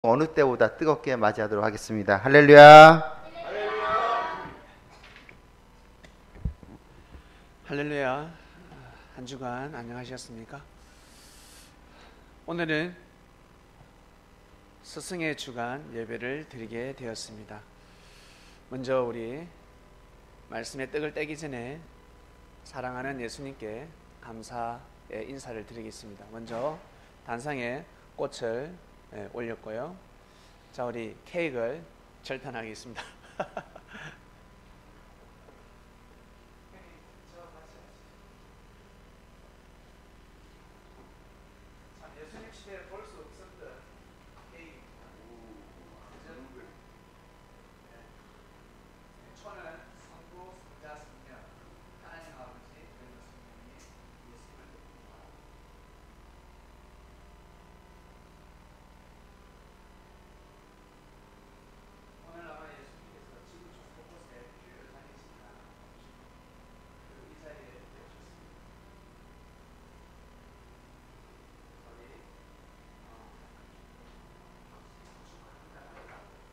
어느 때보다 뜨겁게 맞이하도록 하겠습니다. 할렐루야. 할렐루야. 한 주간 안녕하셨습니까? 오늘은 스승의 주간 예배를 드리게 되었습니다. 먼저 우리 말씀의 떡을 떼기 전에 사랑하는 예수님께 감사의 인사를 드리겠습니다. 먼저 단상에 꽃을 올렸고요. 자, 우리 케이크를 절단하겠습니다. 예수님 시대에 볼 수 없었던 케이크입니다. 초는 성부, 성자, 성령 하나님 아버지 그리고 성령이 예수님을 돕니다. 오늘 아마 예수님께서 지구 곳곳에 교회를 다니시다 이 자리에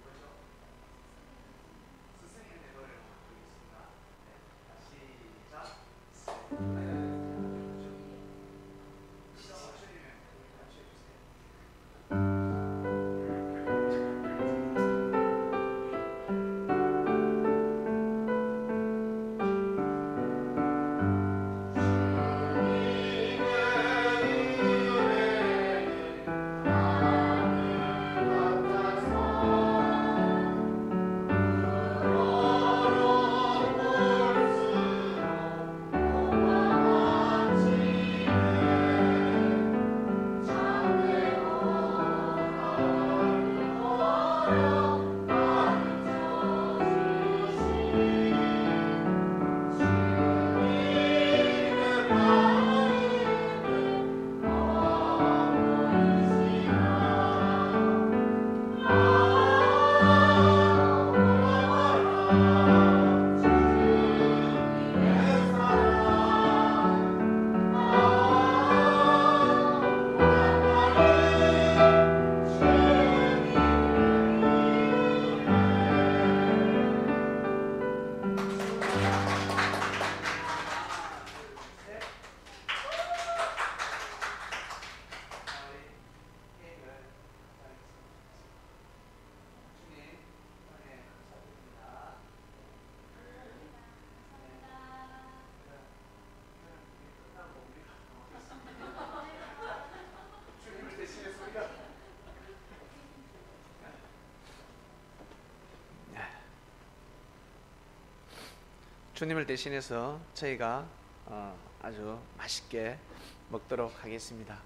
오셨습니다. 스승의 내버를 부르겠습니다. 시작. 주님을 대신해서 저희가 아주 맛있게 먹도록 하겠습니다.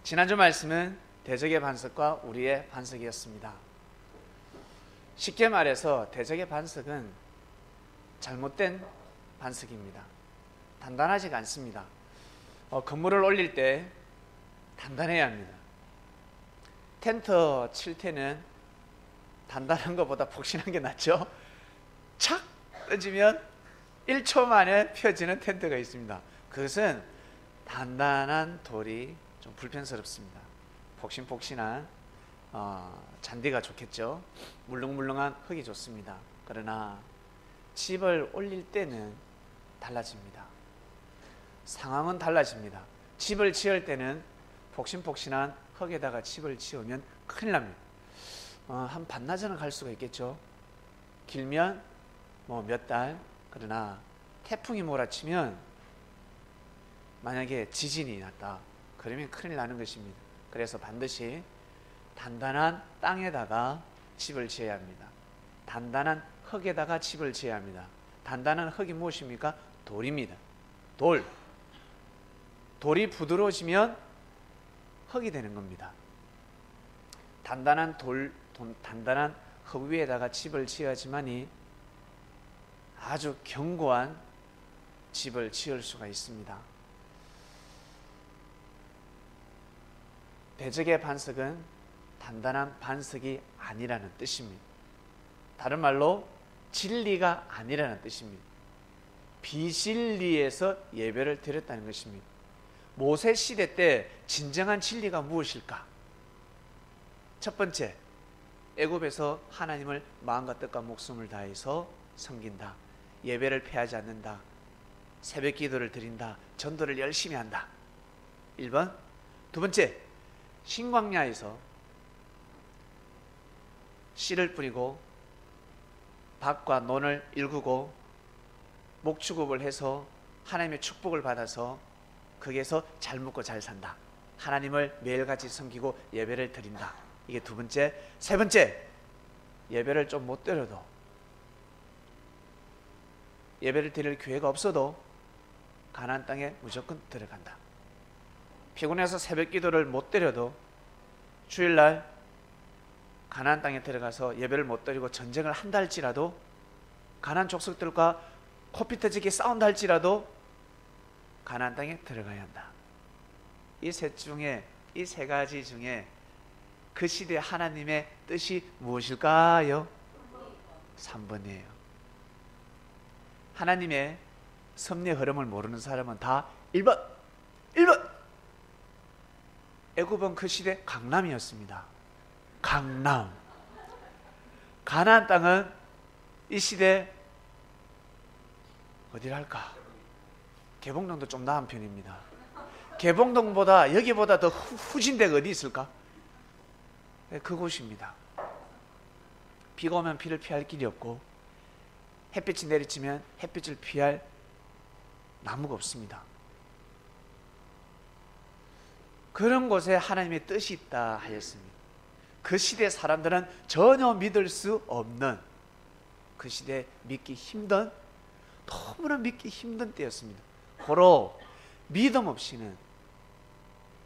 지난주 말씀은 대적의 반석과 우리의 반석이었습니다. 쉽게 말해서 대적의 반석은 잘못된 반석입니다. 단단하지가 않습니다. 건물을 올릴 때 단단해야 합니다. 텐트 칠 때는 단단한 것보다 폭신한 게 낫죠. 착 던지면 1초 만에 펴지는 텐트가 있습니다. 그것은 단단한 돌이 좀 불편스럽습니다. 폭신폭신한 잔디가 좋겠죠. 물렁물렁한 흙이 좋습니다. 그러나 집을 올릴 때는 달라집니다. 상황은 달라집니다. 집을 지을 때는 폭신폭신한 흙에다가 집을 지으면 큰일 납니다. 한 반나절은 갈 수가 있겠죠. 길면 몇 달. 그러나 태풍이 몰아치면 만약에 지진이 났다. 그러면 큰일 나는 것입니다. 그래서 반드시 단단한 땅에다가 집을 지어야 합니다. 단단한 흙에다가 집을 지어야 합니다. 단단한 흙이 무엇입니까? 돌입니다. 돌이 부드러워지면 흙이 되는 겁니다. 단단한 단단한 흙 위에다가 집을 지어야지만이 아주 견고한 집을 지을 수가 있습니다. 대적의 반석은 단단한 반석이 아니라는 뜻입니다. 다른 말로 진리가 아니라는 뜻입니다. 비진리에서 예배를 드렸다는 것입니다. 모세 시대 때 진정한 진리가 무엇일까? 첫 번째, 애굽에서 하나님을 마음과 뜻과 목숨을 다해서 섬긴다. 예배를 패하지 않는다. 새벽 기도를 드린다. 전도를 열심히 한다. 1번. 두 번째, 신광야에서 씨를 뿌리고 밭과 논을 일구고 목축업을 해서 하나님의 축복을 받아서 거기에서 잘 먹고 잘 산다. 하나님을 매일같이 섬기고 예배를 드린다. 이게 두 번째. 세 번째, 예배를 좀 못 드려도, 예배를 드릴 기회가 없어도 가나안 땅에 무조건 들어간다. 피곤해서 새벽 기도를 못 드려도 주일날 가나안 땅에 들어가서 예배를 못 드리고 전쟁을 한다 할지라도, 가나안 족속들과 코피 터지게 싸운다 할지라도 가나안 땅에 들어가야 한다. 이 세 가지 중에 그 시대 하나님의 뜻이 무엇일까요? 3번이에요. 하나님의 섭리의 흐름을 모르는 사람은 다 1번. 애굽은 그 시대 강남이었습니다. 강남. 가나안 땅은 이 시대 어디랄까? 개봉동도 좀 나은 편입니다. 개봉동보다 여기보다 더 후진 데가 어디 있을까? 네, 그곳입니다. 비가 오면 비를 피할 길이 없고 햇빛이 내리치면 햇빛을 피할 나무가 없습니다. 그런 곳에 하나님의 뜻이 있다 하였습니다. 그 시대 사람들은 전혀 믿을 수 없는, 그 시대 믿기 힘든, 너무나 믿기 힘든 때였습니다. 고로 믿음 없이는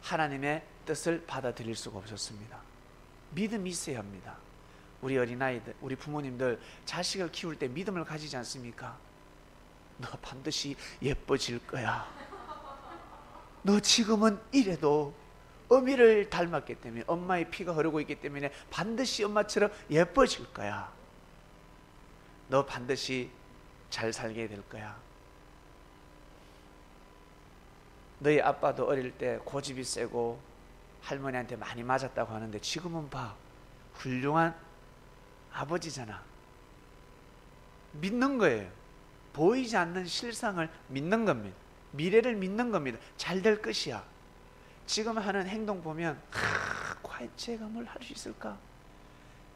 하나님의 뜻을 받아들일 수가 없었습니다. 믿음이 있어야 합니다. 우리 어린아이들, 우리 부모님들 자식을 키울 때 믿음을 가지지 않습니까? 너 반드시 예뻐질 거야. 너 지금은 이래도 어미를 닮았기 때문에, 엄마의 피가 흐르고 있기 때문에 반드시 엄마처럼 예뻐질 거야. 너 반드시 잘 살게 될 거야. 너희 아빠도 어릴 때 고집이 세고 할머니한테 많이 맞았다고 하는데 지금은 봐, 훌륭한 아버지잖아. 믿는 거예요. 보이지 않는 실상을 믿는 겁니다. 미래를 믿는 겁니다. 잘 될 것이야. 지금 하는 행동 보면 과연 제가 뭘 할 수 있을까?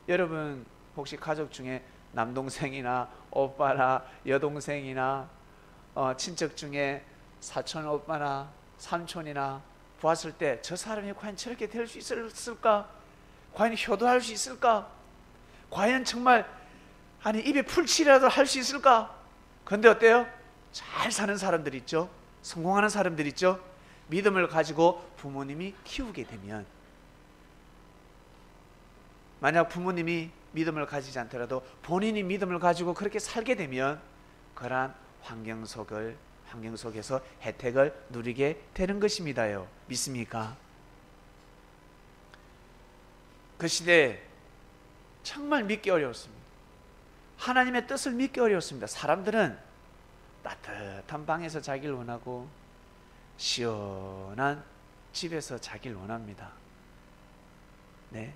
여러분 혹시 가족 중에 남동생이나 오빠나 여동생이나 친척 중에 사촌 오빠나 삼촌이나 보았을 때 저 사람이 과연 저렇게 될 수 있을까? 과연 효도할 수 있을까? 과연 정말 입에 풀칠이라도 할 수 있을까? 그런데 어때요? 잘 사는 사람들 있죠? 성공하는 사람들 있죠? 믿음을 가지고 부모님이 키우게 되면, 만약 부모님이 믿음을 가지지 않더라도 본인이 믿음을 가지고 그렇게 살게 되면 그러한 환경 속에서 혜택을 누리게 되는 것입니다요. 믿습니까? 그 시대에 정말 믿기 어려웠습니다. 하나님의 뜻을 믿기 어려웠습니다. 사람들은 따뜻한 방에서 자기를 원하고 시원한 집에서 자기를 원합니다. 네.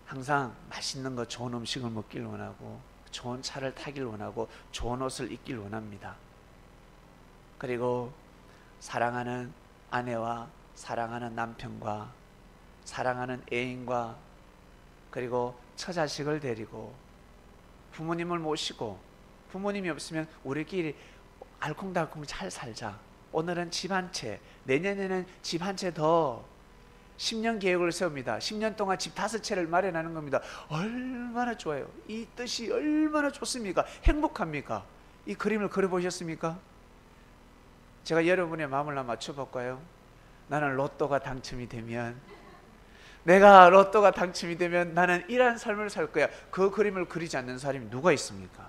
항상 맛있는 거, 좋은 음식을 먹기를 원하고 좋은 차를 타기를 원하고 좋은 옷을 입기를 원합니다. 그리고 사랑하는 아내와 사랑하는 남편과 사랑하는 애인과 그리고 처자식을 데리고 부모님을 모시고, 부모님이 없으면 우리끼리 알콩달콩 잘 살자. 오늘은 집 한 채, 내년에는 집 한 채 더, 10년 계획을 세웁니다. 10년 동안 집 5채를 마련하는 겁니다. 얼마나 좋아요. 이 뜻이 얼마나 좋습니까? 행복합니까? 이 그림을 그려보셨습니까? 제가 여러분의 마음을 한번 맞춰볼까요? 나는 로또가 당첨이 되면, 내가 로또가 당첨이 되면 나는 이러한 삶을 살 거야. 그 그림을 그리지 않는 사람이 누가 있습니까?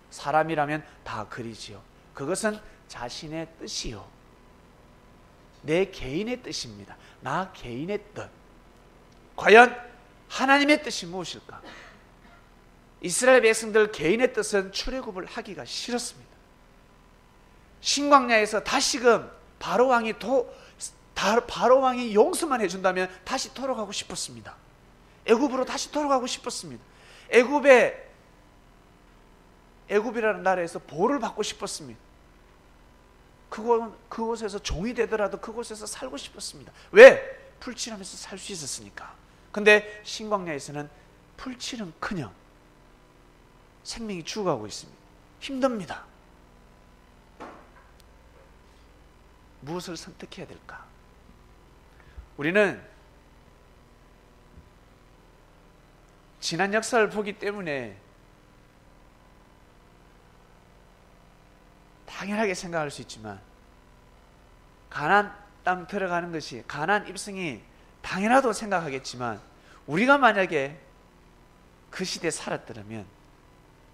사람이라면 다 그리지요. 그것은 자신의 뜻이요, 내 개인의 뜻입니다. 나 개인의 뜻. 과연 하나님의 뜻이 무엇일까? 이스라엘 백성들 개인의 뜻은 출애굽을 하기가 싫었습니다. 신광야에서 다시금 바로 왕이 바로 왕이 용서만 해준다면 다시 돌아가고 싶었습니다. 애굽으로 다시 돌아가고 싶었습니다. 애굽이라는 나라에서 보호를 받고 싶었습니다. 그곳에서 종이 되더라도 그곳에서 살고 싶었습니다. 왜? 풀칠하면서 살 수 있었으니까. 근데 신광야에서는 풀칠은커녕 생명이 죽어가고 있습니다. 힘듭니다. 무엇을 선택해야 될까? 우리는 지난 역사를 보기 때문에 당연하게 생각할 수 있지만, 가나안 땅 들어가는 것이, 가나안 입성이 당연하다고 생각하겠지만, 우리가 만약에 그 시대에 살았더라면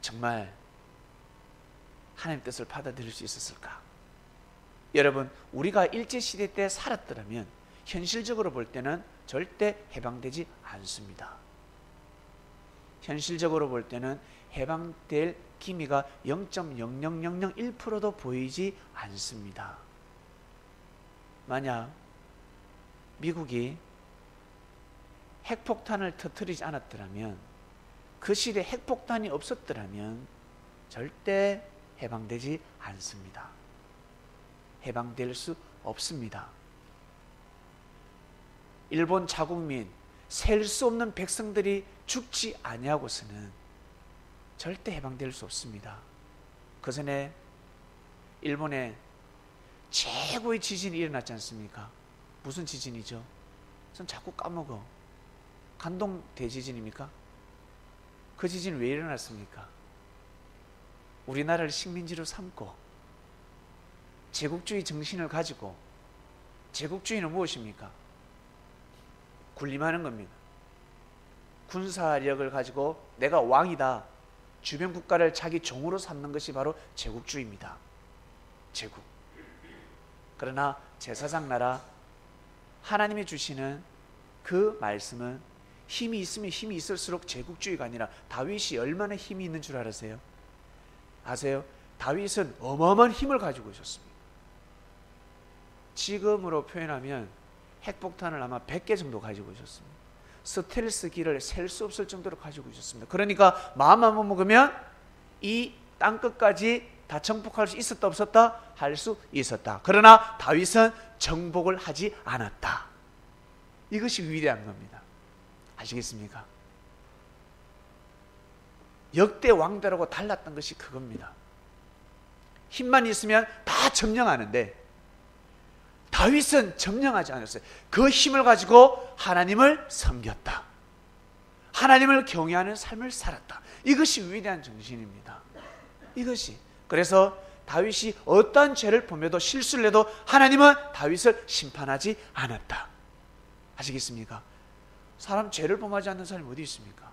정말 하나님 뜻을 받아들일 수 있었을까? 여러분, 우리가 일제시대 때 살았더라면 현실적으로 볼 때는 절대 해방되지 않습니다. 현실적으로 볼 때는 해방될 기미가 0.00001%도 보이지 않습니다. 만약 미국이 핵폭탄을 터뜨리지 않았더라면, 그 시대에 핵폭탄이 없었더라면 절대 해방되지 않습니다. 해방될 수 없습니다. 일본 자국민, 셀 수 없는 백성들이 죽지 아니하고서는 절대 해방될 수 없습니다. 그 전에 일본에 최고의 지진이 일어났지 않습니까? 무슨 지진이죠? 전 자꾸 까먹어. 간동 대지진입니까? 그 지진이 왜 일어났습니까? 우리나라를 식민지로 삼고 제국주의 정신을 가지고, 제국주의는 무엇입니까? 군림하는 겁니다. 군사력을 가지고 내가 왕이다, 주변 국가를 자기 종으로 삼는 것이 바로 제국주의입니다. 제국. 그러나 제사장 나라, 하나님이 주시는 그 말씀은 힘이 있으면 힘이 있을수록 제국주의가 아니라, 다윗이 얼마나 힘이 있는 줄 알았어요? 아세요? 다윗은 어마어마한 힘을 가지고 있었습니다. 지금으로 표현하면 핵폭탄을 아마 100개 정도 가지고 있었습니다. 스텔스기를 셀 수 없을 정도로 가지고 있었습니다. 그러니까 마음만 먹으면 이 땅끝까지 다 정복할 수 있었다 없었다? 할 수 있었다. 그러나 다윗은 정복을 하지 않았다. 이것이 위대한 겁니다. 아시겠습니까? 역대 왕들하고 달랐던 것이 그겁니다. 힘만 있으면 다 점령하는데 다윗은 점령하지 않았어요. 그 힘을 가지고 하나님을 섬겼다. 하나님을 경외하는 삶을 살았다. 이것이 위대한 정신입니다. 이것이. 그래서 다윗이 어떠한 죄를 범해도, 실수를 해도 하나님은 다윗을 심판하지 않았다. 아시겠습니까? 사람 죄를 범하지 않는 사람이 어디 있습니까?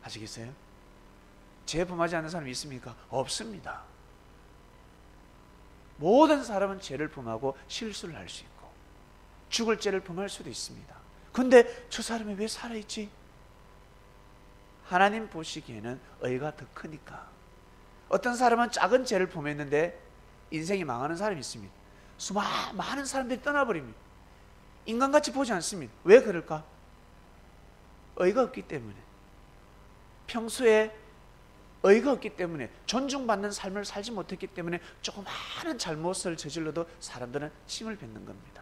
아시겠어요? 죄 범하지 않는 사람이 있습니까? 없습니다. 모든 사람은 죄를 범하고 실수를 할 수 있고 죽을 죄를 범할 수도 있습니다. 근데 저 사람이 왜 살아있지? 하나님 보시기에는 의가 더 크니까. 어떤 사람은 작은 죄를 범했는데 인생이 망하는 사람이 있습니다. 많은 사람들이 떠나버립니다. 인간같이 보지 않습니다. 왜 그럴까? 의가 없기 때문에. 평소에 의가 없기 때문에, 존중받는 삶을 살지 못했기 때문에 조그마한 잘못을 저질러도 사람들은 침을 뱉는 겁니다.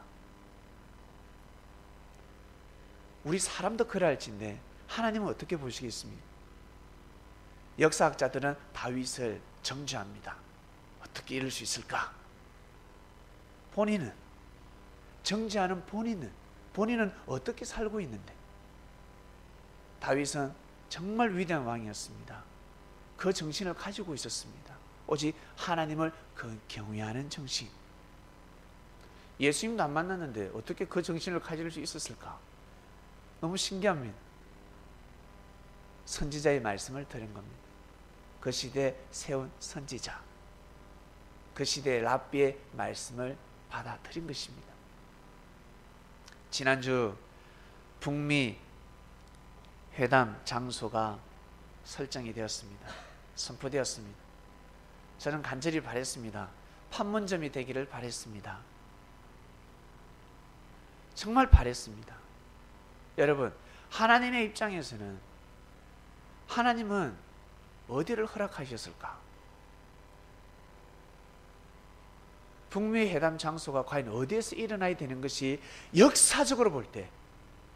우리 사람도 그래야 할진데 하나님은 어떻게 보시겠습니까? 역사학자들은 다윗을 정죄합니다. 어떻게 이럴 수 있을까? 본인은, 정죄하는 본인은 어떻게 살고 있는데? 다윗은 정말 위대한 왕이었습니다. 그 정신을 가지고 있었습니다. 오직 하나님을 경외하는 정신. 예수님도 안 만났는데 어떻게 그 정신을 가질 수 있었을까? 너무 신기합니다. 선지자의 말씀을 들은 겁니다. 그 시대에 세운 선지자, 그 시대의 랍비의 말씀을 받아들인 것입니다. 지난주 북미 회담 장소가 설정이 되었습니다. 선포되었습니다. 저는 간절히 바랬습니다. 판문점이 되기를 바랬습니다. 정말 바랬습니다. 여러분, 하나님의 입장에서는 하나님은 어디를 허락하셨을까? 북미 회담 장소가 과연 어디에서 일어나야 되는 것이 역사적으로 볼 때,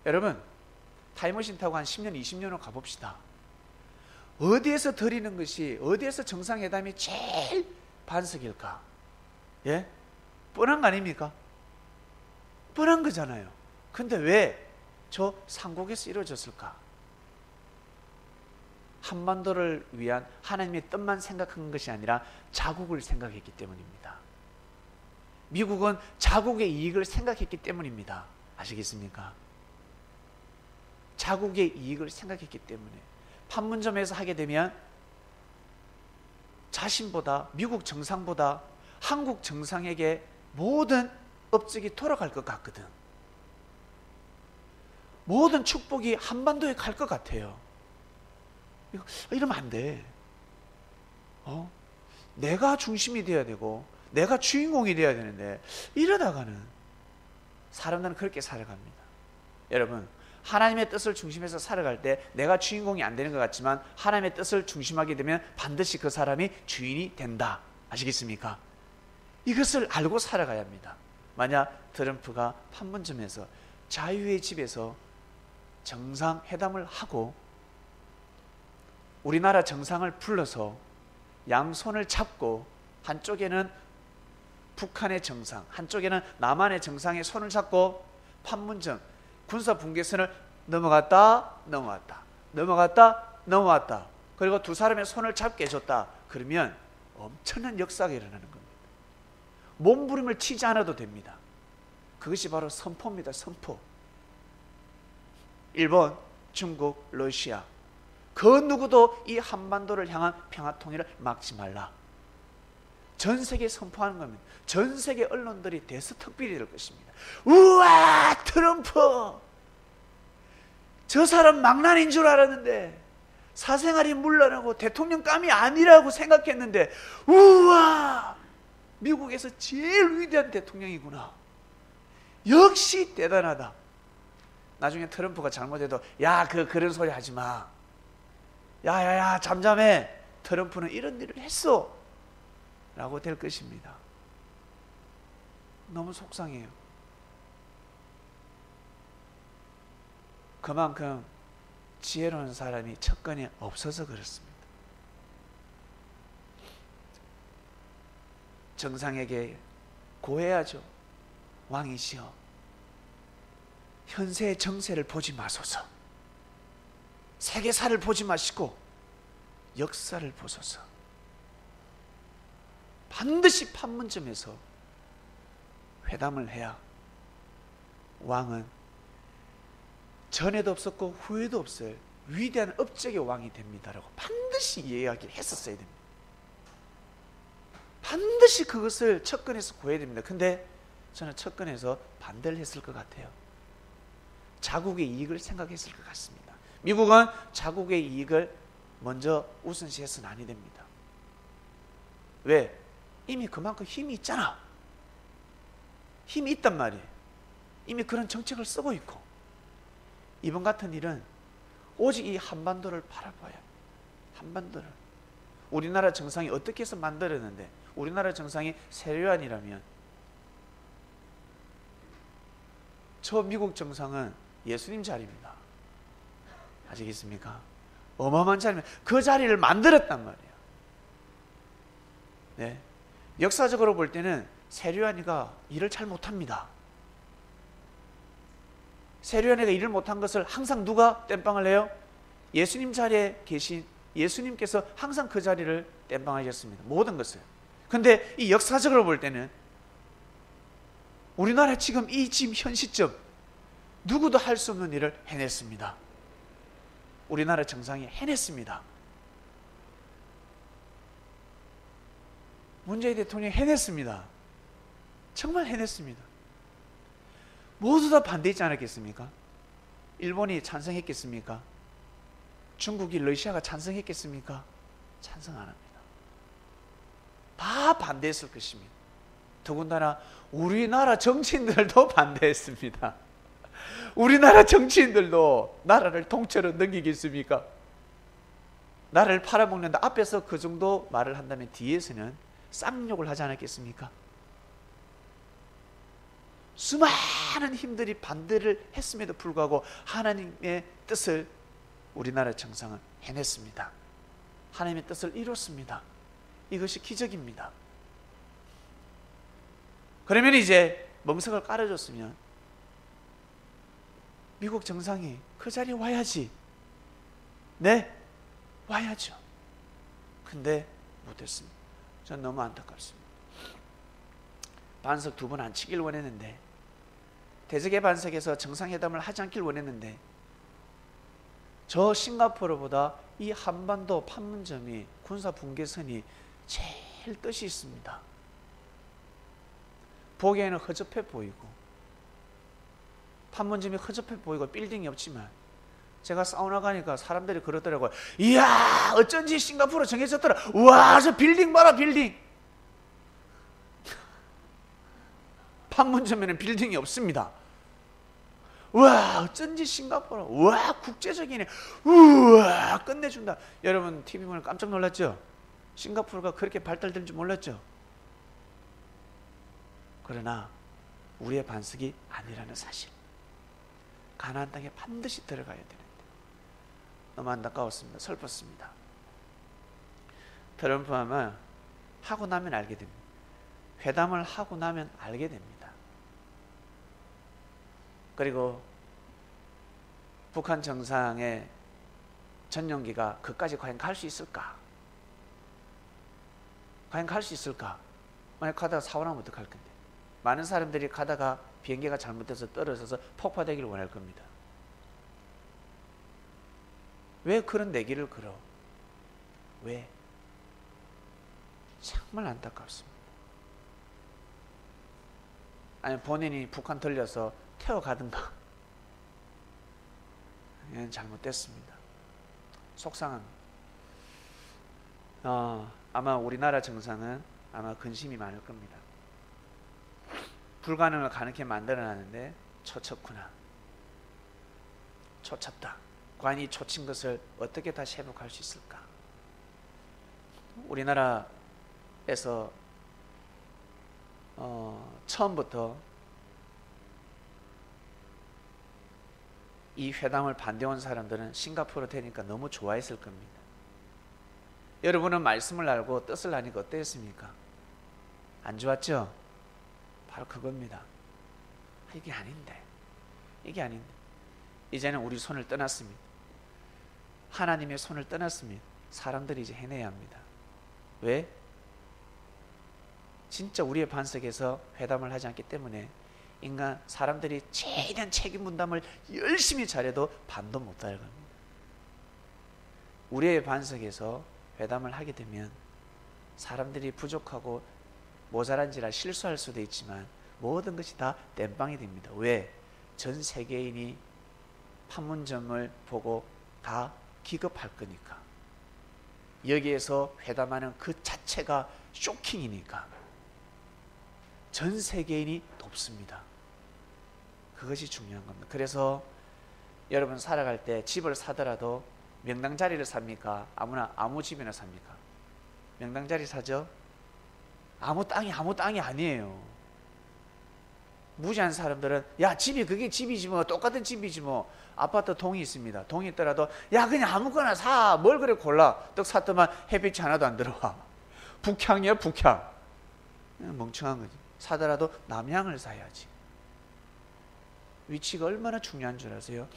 여러분 타임머신 타고 한 10년, 20년을 가봅시다. 어디에서 드리는 것이, 어디에서 정상회담이 제일 반석일까? 예? 뻔한 거 아닙니까? 뻔한 거잖아요. 근데 왜 저 삼국에서 이루어졌을까? 한반도를 위한 하나님의 뜻만 생각한 것이 아니라 자국을 생각했기 때문입니다. 미국은 자국의 이익을 생각했기 때문입니다. 아시겠습니까? 자국의 이익을 생각했기 때문에 판문점에서 하게 되면 자신보다, 미국 정상보다 한국 정상에게 모든 업적이 돌아갈 것 같거든. 모든 축복이 한반도에 갈 것 같아요. 이러면 안 돼. 내가 중심이 되어야 되고 내가 주인공이 되어야 되는데, 이러다가는 사람들은 그렇게 살아갑니다. 여러분, 하나님의 뜻을 중심해서 살아갈 때 내가 주인공이 안 되는 것 같지만 하나님의 뜻을 중심하게 되면 반드시 그 사람이 주인이 된다. 아시겠습니까? 이것을 알고 살아가야 합니다. 만약 트럼프가 판문점에서 자유의 집에서 정상회담을 하고 우리나라 정상을 불러서 양손을 잡고, 한쪽에는 북한의 정상, 한쪽에는 남한의 정상의 손을 잡고 판문점 군사분계선을 넘어갔다 넘어갔다 넘어갔다 넘어갔다, 그리고 두 사람의 손을 잡게 해줬다. 그러면 엄청난 역사가 일어나는 겁니다. 몸부림을 치지 않아도 됩니다. 그것이 바로 선포입니다. 선포. 일본, 중국, 러시아, 그 누구도 이 한반도를 향한 평화통일을 막지 말라. 전 세계에 선포하는 겁니다. 전 세계 언론들이 대서특필이 될 것입니다. 우와, 트럼프! 저 사람 망나니인 줄 알았는데, 사생활이 물러나고 대통령감이 아니라고 생각했는데, 우와! 미국에서 제일 위대한 대통령이구나. 역시 대단하다. 나중에 트럼프가 잘못해도 야, 그런 소리 하지 마. 야야야, 잠잠해. 트럼프는 이런 일을 했어. 라고 될 것입니다. 너무 속상해요. 그만큼 지혜로운 사람이 척근에 없어서 그렇습니다. 정상에게 고해야죠. 왕이시여, 현세의 정세를 보지 마소서. 세계사를 보지 마시고 역사를 보소서. 반드시 판문점에서 회담을 해야 왕은 전에도 없었고 후에도 없을 위대한 업적의 왕이 됩니다라고 반드시 이야기를 했었어야 됩니다. 반드시 그것을 척근에서 구해야 됩니다. 근데 저는 척근에서 반대를 했을 것 같아요. 자국의 이익을 생각했을 것 같습니다. 미국은 자국의 이익을 먼저 우선시해서는 아니 됩니다. 왜? 이미 그만큼 힘이 있잖아. 힘이 있단 말이에요. 이미 그런 정책을 쓰고 있고. 이번 같은 일은 오직 이 한반도를 바라봐야 합니다. 한반도를. 우리나라 정상이 어떻게 해서 만들었는데, 우리나라 정상이 세류안이라면 저 미국 정상은 예수님 자리입니다. 아시겠습니까? 어마어마한 자리입니다. 그 자리를 만들었단 말이에요. 네. 역사적으로 볼 때는 세류안이가 일을 잘 못합니다. 세류안이가 일을 못한 것을 항상 누가 땜빵을 해요? 예수님 자리에 계신 예수님께서 항상 그 자리를 땜빵하셨습니다. 모든 것을. 근데 이 역사적으로 볼 때는 우리나라 지금 현 시점 누구도 할 수 없는 일을 해냈습니다. 우리나라 정상이 해냈습니다. 문재인 대통령이 해냈습니다. 정말 해냈습니다. 모두 다 반대했지 않았겠습니까? 일본이 찬성했겠습니까? 중국이, 러시아가 찬성했겠습니까? 찬성 안 합니다. 다 반대했을 것입니다. 더군다나 우리나라 정치인들도 반대했습니다. 우리나라 정치인들도 나라를 통째로 넘기겠습니까? 나라를 팔아먹는다. 앞에서 그 정도 말을 한다면 뒤에서는 쌍욕을 하지 않았겠습니까? 수많은 힘들이 반대를 했음에도 불구하고 하나님의 뜻을 우리나라 정상은 해냈습니다. 하나님의 뜻을 이뤘습니다. 이것이 기적입니다. 그러면 이제 멍석을 깔아줬으면 미국 정상이 그 자리에 와야지. 네, 와야죠. 근데 못했습니다. 전 너무 안타깝습니다. 반석 2번 안 치길 원했는데, 대적의 반석에서 정상회담을 하지 않길 원했는데, 저 싱가포르보다 이 한반도 판문점이 군사 분계선이 제일 뜻이 있습니다. 보기에는 허접해 보이고, 판문점이 허접해 보이고 빌딩이 없지만, 제가 사우나 가니까 사람들이 그러더라고요. 이야, 어쩐지 싱가포르 정해졌더라. 우와, 저 빌딩 봐라, 빌딩. 판문점에는 빌딩이 없습니다. 우와, 어쩐지 싱가포르. 우와, 국제적이네. 우와, 끝내준다. 여러분 TV 보면 깜짝 놀랐죠? 싱가포르가 그렇게 발달된 줄 몰랐죠? 그러나 우리의 반석이 아니라는 사실. 가나안 땅에 반드시 들어가야 되는데 너무 안타까웠습니다. 슬펐습니다. 트럼프 아마 하고 나면 알게 됩니다. 회담을 하고 나면 알게 됩니다. 그리고 북한 정상의 전용기가 그까지 과연 갈 수 있을까? 과연 갈 수 있을까? 만약 가다가 사고 나면 어떡할 건데? 많은 사람들이 가다가 비행기가 잘못돼서 떨어져서 폭파되기를 원할 겁니다. 왜 그런 내기를 걸어? 왜? 정말 안타깝습니다. 아니 본인이 북한 들려서 태워가든가. 이건 잘못됐습니다. 속상합니다. 아마 우리나라 정상은 아마 근심이 많을 겁니다. 불가능을 가능하게 만들어놨는데 초쳤구나. 초쳤다. 과연 이 초친 것을 어떻게 다시 회복할 수 있을까? 우리나라에서 처음부터 이 회담을 반대한 사람들은 싱가포르 되니까 너무 좋아했을 겁니다. 여러분은 말씀을 알고 뜻을 아니까 어땠습니까? 안 좋았죠? 바로 그겁니다. 이게 아닌데, 이게 아닌데. 이제는 우리 손을 떠났습니다. 하나님의 손을 떠났습니다. 사람들이 이제 해내야 합니다. 왜? 진짜 우리의 반석에서 회담을 하지 않기 때문에 인간 사람들이 최대한 책임 분담을 열심히 잘해도 반도 못할 겁니다. 우리의 반석에서 회담을 하게 되면 사람들이 부족하고 모자란지라 실수할 수도 있지만 모든 것이 다 땜빵이 됩니다. 왜? 전 세계인이 판문점을 보고 다 기겁할 거니까. 여기에서 회담하는 그 자체가 쇼킹이니까. 전 세계인이 돕습니다. 그것이 중요한 겁니다. 그래서 여러분 살아갈 때 집을 사더라도 명당 자리를 삽니까? 아무 집이나 삽니까? 명당 자리 사죠? 아무 땅이 아니에요. 무지한 사람들은 야 집이 그게 집이지 뭐 똑같은 집이지 뭐. 아파트 동이 있습니다. 동이 있더라도 야 그냥 아무거나 사. 뭘 그래 골라. 떡 샀더만 햇빛이 하나도 안 들어와. 북향이야 북향. 멍청한 거지. 사더라도 남향을 사야지. 위치가 얼마나 중요한 줄 아세요?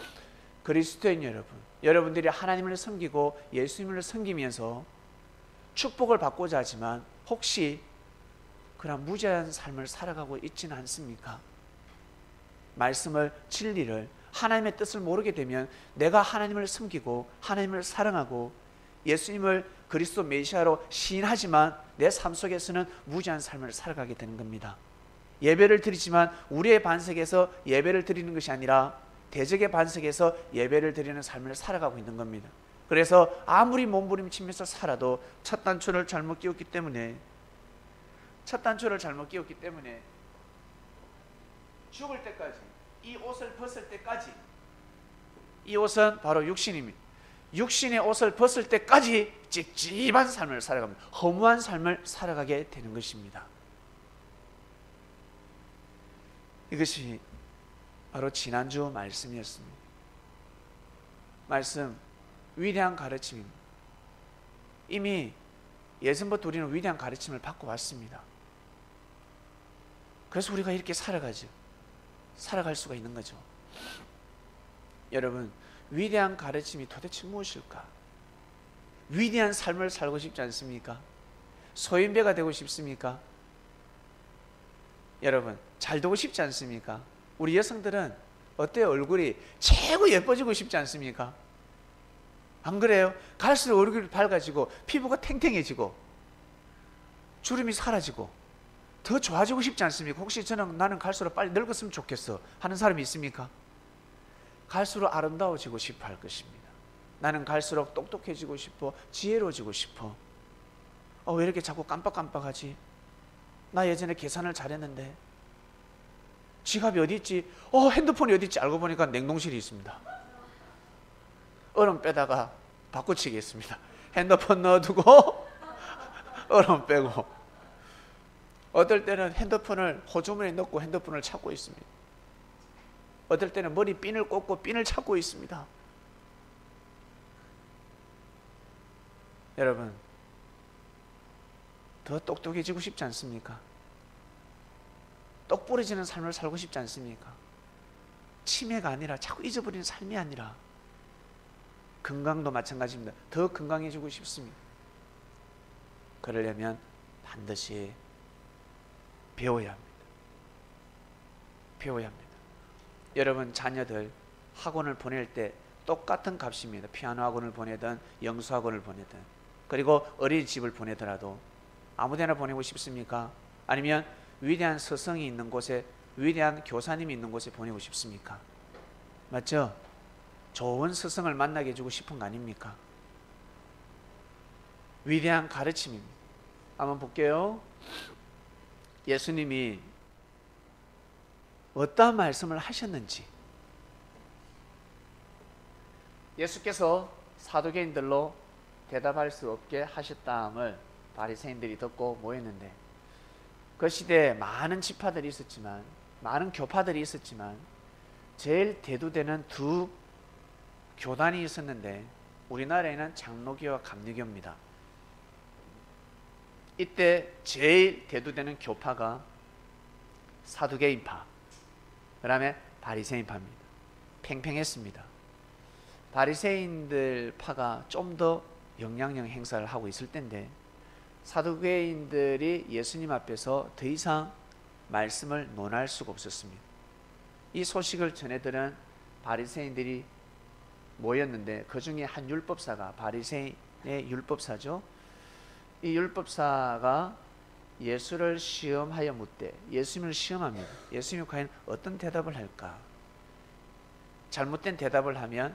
그리스도인 여러분, 여러분들이 하나님을 섬기고 예수님을 섬기면서 축복을 받고자 하지만 혹시 그런 무죄한 삶을 살아가고 있지는 않습니까? 말씀을, 진리를, 하나님의 뜻을 모르게 되면 내가 하나님을 섬기고 하나님을 사랑하고 예수님을 그리스도 메시아로 시인하지만 내 삶 속에서는 무죄한 삶을 살아가게 되는 겁니다. 예배를 드리지만 우리의 반석에서 예배를 드리는 것이 아니라 대적의 반석에서 예배를 드리는 삶을 살아가고 있는 겁니다. 그래서 아무리 몸부림치면서 살아도 첫 단추를 잘못 끼웠기 때문에 죽을 때까지 이 옷을 벗을 때까지, 이 옷은 바로 육신입니다. 육신의 옷을 벗을 때까지 찝찝한 삶을 살아갑니다. 허무한 삶을 살아가게 되는 것입니다. 이것이 바로 지난주 말씀이었습니다. 말씀, 위대한 가르침입니다. 이미 예전부터 우리는 위대한 가르침을 받고 왔습니다. 그래서 우리가 이렇게 살아가죠. 살아갈 수가 있는 거죠. 여러분, 위대한 가르침이 도대체 무엇일까? 위대한 삶을 살고 싶지 않습니까? 소인배가 되고 싶습니까? 여러분, 잘 되고 싶지 않습니까? 우리 여성들은 어때요? 얼굴이 최고 예뻐지고 싶지 않습니까? 안 그래요? 갈수록 얼굴이 밝아지고 피부가 탱탱해지고 주름이 사라지고 더 좋아지고 싶지 않습니까? 혹시 나는 갈수록 빨리 늙었으면 좋겠어 하는 사람이 있습니까? 갈수록 아름다워지고 싶어 할 것입니다. 나는 갈수록 똑똑해지고 싶어, 지혜로워지고 싶어. 왜 이렇게 자꾸 깜빡깜빡하지? 나 예전에 계산을 잘했는데 지갑이 어디 있지? 핸드폰이 어디 있지? 알고 보니까 냉동실이 있습니다. 얼음 빼다가 바꾸치기 했습니다. 핸드폰 넣어두고 얼음 빼고. 어떨 때는 핸드폰을 호주머니에 넣고 핸드폰을 찾고 있습니다. 어떨 때는 머리 핀을 꽂고 핀을 찾고 있습니다. 여러분, 더 똑똑해지고 싶지 않습니까? 똑부러지는 삶을 살고 싶지 않습니까? 치매가 아니라 자꾸 잊어버리는 삶이 아니라 건강도 마찬가지입니다. 더 건강해지고 싶습니다. 그러려면 반드시 배워야 합니다. 배워야 합니다. 여러분, 자녀들 학원을 보낼 때 똑같은 값입니다. 피아노 학원을 보내든 영수 학원을 보내든, 그리고 어린이집을 보내더라도 아무 데나 보내고 싶습니까? 아니면 위대한 스승이 있는 곳에, 위대한 교사님이 있는 곳에 보내고 싶습니까? 맞죠? 좋은 스승을 만나게 해주고 싶은 거 아닙니까? 위대한 가르침입니다. 한번 볼게요. 예수님이 어떠한 말씀을 하셨는지. 예수께서 사두개인들로 대답할 수 없게 하셨다함을 바리새인들이 듣고 모였는데, 그 시대에 많은 지파들이 있었지만, 많은 교파들이 있었지만 제일 대두되는 두 교단이 있었는데, 우리나라에는 장로교와 감리교입니다. 이때 제일 대두되는 교파가 사두개인파, 그 다음에 바리새인파입니다. 팽팽했습니다. 바리새인들 파가 좀 더 영향력 행사를 하고 있을 때인데, 사두개인들이 예수님 앞에서 더 이상 말씀을 논할 수가 없었습니다. 이 소식을 전해들은 바리새인들이 모였는데, 그 중에 한 율법사가, 바리새인의 율법사죠. 이 율법사가 예수를 시험하여 묻되, 예수님을 시험합니다. 예수님이 과연 어떤 대답을 할까? 잘못된 대답을 하면,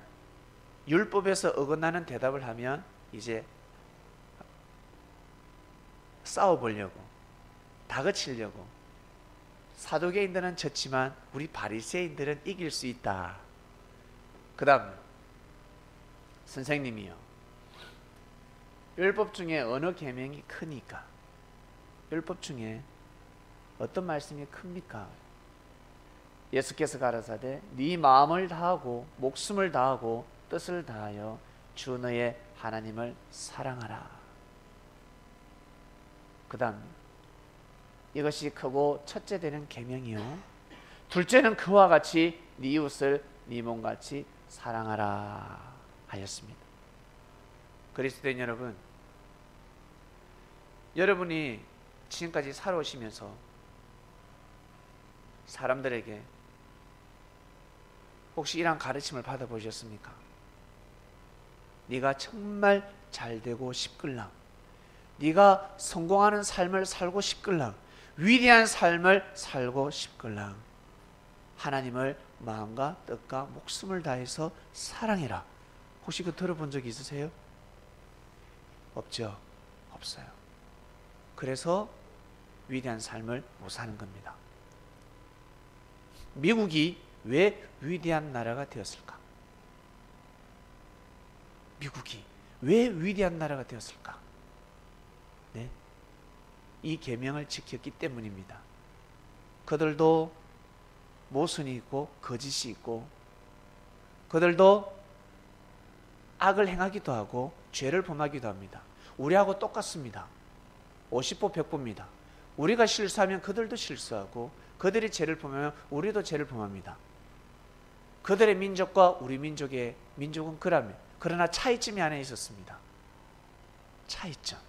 율법에서 어긋나는 대답을 하면 이제 싸워보려고, 다그치려고. 사두개인들은 졌지만 우리 바리새인들은 이길 수 있다. 그 다음, 선생님이요, 율법 중에 어느 계명이 크니까? 율법 중에 어떤 말씀이 큽니까? 예수께서 가라사대 네 마음을 다하고 목숨을 다하고 뜻을 다하여 주 너의 하나님을 사랑하라. 그 다음, 이것이 크고 첫째 되는 계명이요, 둘째는 그와 같이 네 이웃을 네 몸같이 사랑하라 하였습니다. 그리스도인 여러분, 여러분이 지금까지 살아오시면서 사람들에게 혹시 이런 가르침을 받아보셨습니까? 네가 정말 잘되고 싶걸랑, 네가 성공하는 삶을 살고 싶걸랑, 위대한 삶을 살고 싶걸랑 하나님을 마음과 뜻과 목숨을 다해서 사랑해라. 혹시 그거 들어본 적 있으세요? 없죠? 없어요. 그래서 위대한 삶을 못 사는 겁니다. 미국이 왜 위대한 나라가 되었을까? 미국이 왜 위대한 나라가 되었을까? 네, 이 계명을 지켰기 때문입니다. 그들도 모순이 있고 거짓이 있고, 그들도 악을 행하기도 하고 죄를 범하기도 합니다. 우리하고 똑같습니다. 50보 100보입니다. 우리가 실수하면 그들도 실수하고, 그들이 죄를 범하면 우리도 죄를 범합니다. 그들의 민족과 우리 민족의 민족은 그라며, 그러나 차이점이 하나 있었습니다. 차이점.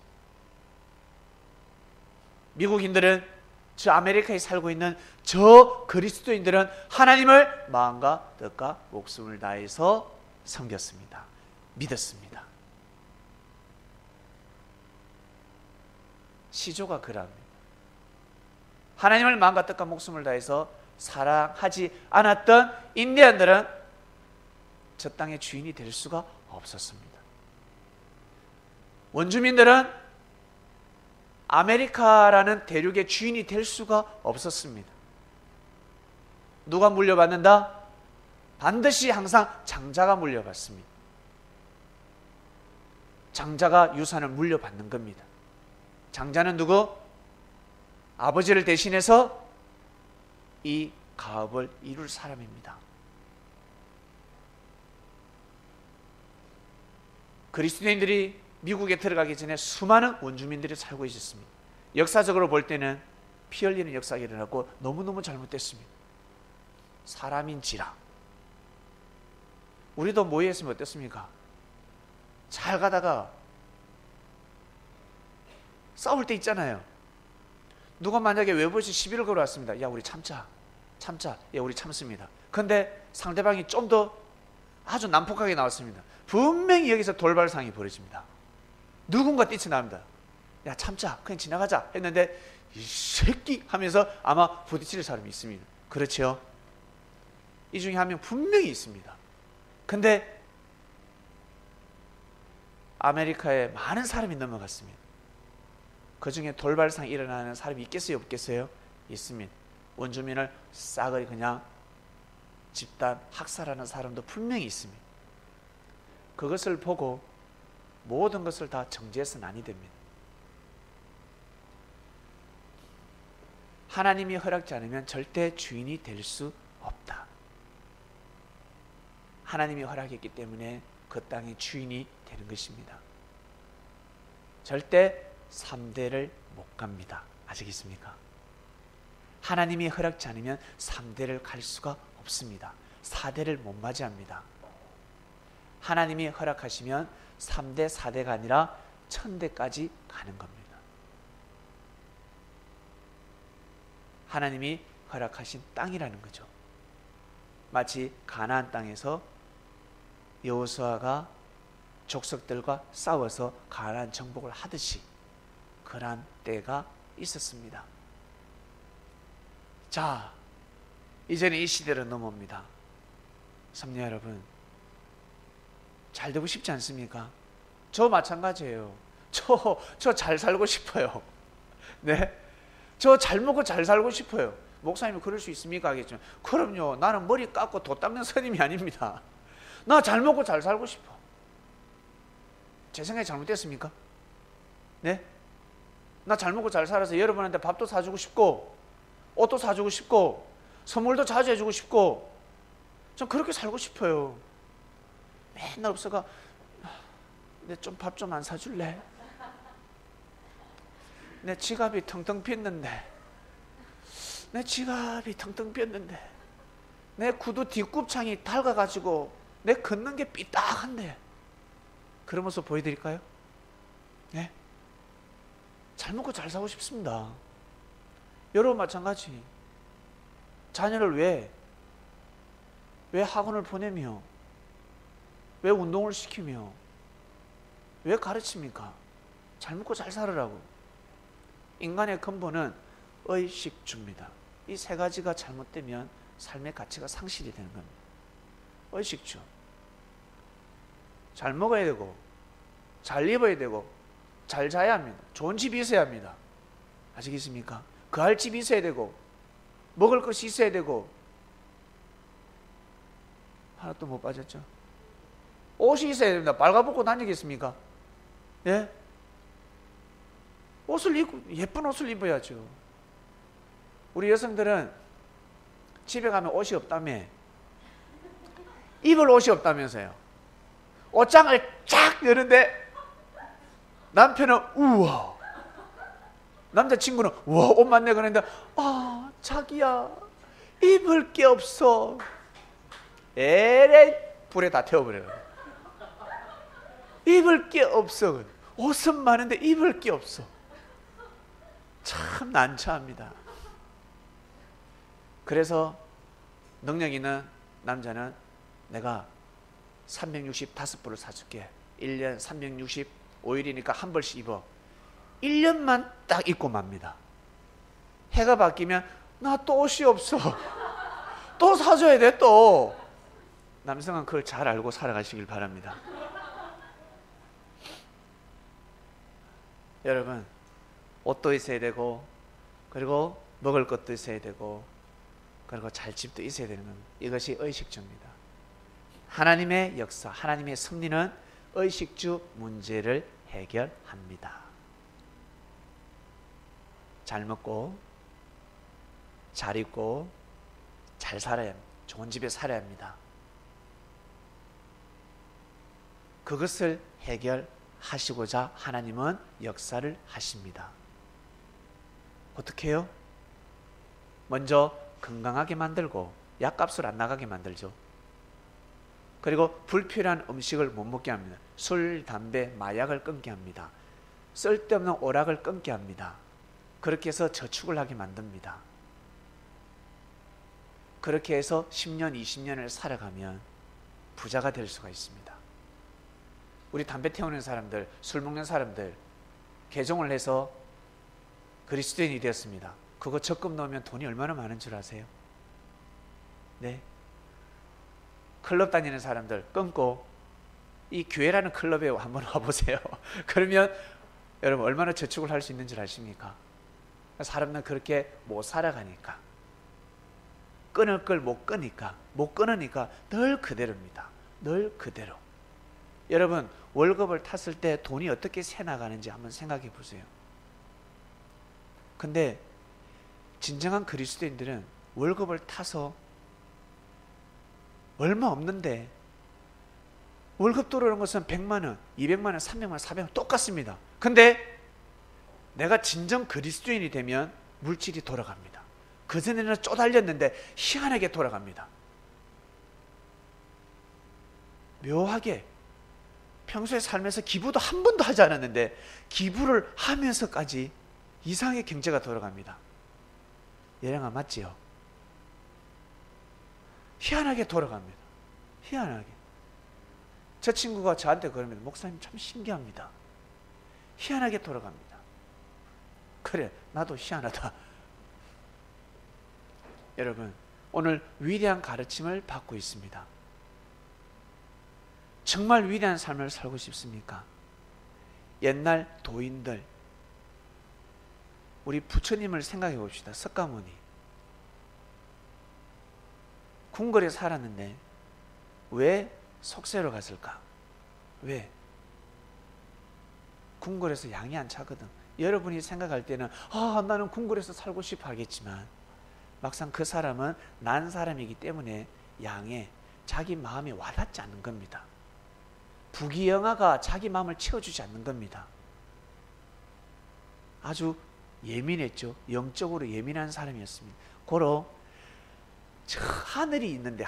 미국인들은, 저 아메리카에 살고 있는 저 그리스도인들은 하나님을 마음과 뜻과 목숨을 다해서 섬겼습니다. 믿었습니다. 시조가 그럽니다. 하나님을 마음과 뜻과 목숨을 다해서 사랑하지 않았던 인디언들은 저 땅의 주인이 될 수가 없었습니다. 원주민들은 아메리카라는 대륙의 주인이 될 수가 없었습니다. 누가 물려받는다? 반드시 항상 장자가 물려받습니다. 장자가 유산을 물려받는 겁니다. 장자는 누구? 아버지를 대신해서 이 가업을 이룰 사람입니다. 그리스도인들이 미국에 들어가기 전에 수많은 원주민들이 살고 있었습니다. 역사적으로 볼 때는 피 흘리는 역사가 일어났고 너무너무 잘못됐습니다. 사람인지라. 우리도 모의했으면 어땠습니까? 잘 가다가 싸울 때 있잖아요. 누가 만약에 외부에서 시비를 걸어왔습니다. 야, 우리 참자. 야, 우리 참습니다. 그런데 상대방이 좀 더 아주 난폭하게 나왔습니다. 분명히 여기서 돌발상이 벌어집니다. 누군가 뛰쳐나옵니다. 야, 참자. 그냥 지나가자 했는데 이 새끼 하면서 아마 부딪힐 사람이 있습니다. 그렇죠? 이 중에 한 명 분명히 있습니다. 근데 아메리카에 많은 사람이 넘어갔습니다. 그 중에 돌발상 일어나는 사람이 있겠어요? 없겠어요? 있습니다. 원주민을 싸그리 그냥 집단 학살하는 사람도 분명히 있습니다. 그것을 보고 모든 것을 다 정죄해서는 아니 됩니다. 하나님이 허락지 않으면 절대 주인이 될 수 없다. 하나님이 허락했기 때문에 그 땅의 주인이 되는 것입니다. 절대 3대를 못 갑니다. 아시겠습니까? 하나님이 허락지 않으면 3대를 갈 수가 없습니다. 4대를 못 맞이합니다. 하나님이 허락하시면 3대, 4대가 아니라 1000대까지 가는 겁니다. 하나님이 허락하신 땅이라는 거죠. 마치 가나안 땅에서 여호수아가 족속들과 싸워서 가나안 정복을 하듯이 그러한 때가 있었습니다. 자, 이제는 이 시대로 넘어옵니다. 성도 여러분, 잘 되고 싶지 않습니까? 저 마찬가지예요. 저 잘 살고 싶어요. 네? 저 잘 먹고 잘 살고 싶어요. 목사님이 그럴 수 있습니까? 하겠지만, 그럼요. 나는 머리 깎고 도 닦는 스님이 아닙니다. 나 잘 먹고 잘 살고 싶어. 제 생각이 잘못됐습니까? 네? 나 잘 먹고 잘 살아서 여러분한테 밥도 사주고 싶고, 옷도 사주고 싶고, 선물도 자주 해주고 싶고, 전 그렇게 살고 싶어요. 맨날 없어가, 내 좀 밥 좀 안 사줄래? 내 지갑이 텅텅 빈는데, 내 구두 뒷굽창이 닳아가지고 내 걷는 게 삐딱한데, 그런 모습 보여드릴까요? 네? 잘 먹고 잘 사고 싶습니다. 여러분 마찬가지. 자녀를 왜 학원을 보내며, 왜 운동을 시키며, 왜 가르칩니까? 잘 먹고 잘 살으라고. 인간의 근본은 의식주입니다. 이 세 가지가 잘못되면 삶의 가치가 상실이 되는 겁니다. 의식주. 잘 먹어야 되고, 잘 입어야 되고, 잘 자야 합니다. 좋은 집이 있어야 합니다. 아시겠습니까? 그 할 집이 있어야 되고, 먹을 것이 있어야 되고, 하나도 못 빠졌죠. 옷이 있어야 됩니다. 빨가벗고 다니겠습니까? 예? 옷을 입고, 예쁜 옷을 입어야죠. 우리 여성들은 집에 가면 옷이 없다며, 입을 옷이 없다면서요. 옷장을 쫙 여는데 남편은 우와, 남자친구는 우와 옷만 내고 그러는데, 아 자기야 입을 게 없어. 에레이, 불에 다 태워버려요. 입을 게 없어. 옷은 많은데 입을 게 없어. 참 난처합니다. 그래서 능력 있는 남자는 내가 365벌을 사줄게. 1년 365일이니까 한 벌씩 입어. 1년만 딱 입고 맙니다. 해가 바뀌면 나 또 옷이 없어. 또 사줘야 돼 또. 남성은 그걸 잘 알고 살아가시길 바랍니다. 여러분, 옷도 있어야 되고, 그리고 먹을 것도 있어야 되고, 그리고 잘 집도 있어야 되는 겁니다. 이것이 의식주입니다. 하나님의 역사, 하나님의 섭리는 의식주 문제를 해결합니다. 잘 먹고 잘 입고 잘 살아야 합니다. 좋은 집에 살아야 합니다. 그것을 해결하시고자 하나님은 역사를 하십니다. 어떻게 해요? 먼저 건강하게 만들고 약값을 안 나가게 만들죠. 그리고 불필요한 음식을 못 먹게 합니다. 술, 담배, 마약을 끊게 합니다. 쓸데없는 오락을 끊게 합니다. 그렇게 해서 저축을 하게 만듭니다. 그렇게 해서 10년, 20년을 살아가면 부자가 될 수가 있습니다. 우리 담배 태우는 사람들, 술 먹는 사람들 개종을 해서 그리스도인이 되었습니다. 그거 적금 넣으면 돈이 얼마나 많은 줄 아세요? 네. 클럽 다니는 사람들 끊고 이 교회라는 클럽에 한번 와보세요. 그러면 여러분 얼마나 저축을 할 수 있는 줄 아십니까? 사람은 그렇게 못 살아가니까, 끊을 걸 못 끊으니까 늘 그대로입니다. 늘 그대로. 여러분 월급을 탔을 때 돈이 어떻게 새나가는지 한번 생각해 보세요. 근데 진정한 그리스도인들은 월급을 타서 얼마 없는데, 월급 들어오는 것은 100만 원, 200만 원, 300만 원, 400만 원 똑같습니다. 근데 내가 진정 그리스도인이 되면 물질이 돌아갑니다. 그전에는 쪼달렸는데 희한하게 돌아갑니다. 묘하게 평소에 살면서 기부도 한 번도 하지 않았는데 기부를 하면서까지 이상하게 경제가 돌아갑니다. 예령아 맞지요? 희한하게 돌아갑니다. 희한하게. 저 친구가 저한테 그럽니다. 목사님 참 신기합니다. 희한하게 돌아갑니다. 그래, 나도 희한하다. 여러분, 오늘 위대한 가르침을 받고 있습니다. 정말 위대한 삶을 살고 싶습니까? 옛날 도인들, 우리 부처님을 생각해 봅시다. 석가모니 궁궐에 살았는데 왜 속세로 갔을까? 왜? 궁궐에서 양이 안 차거든. 여러분이 생각할 때는 나는 궁궐에서 살고 싶어 하겠지만 막상 그 사람은 난 사람이기 때문에 양에 자기 마음에 와닿지 않는 겁니다. 부귀영화가 자기 마음을 채워주지 않는 겁니다. 아주 예민했죠. 영적으로 예민한 사람이었습니다. 고로 저 하늘이 있는데,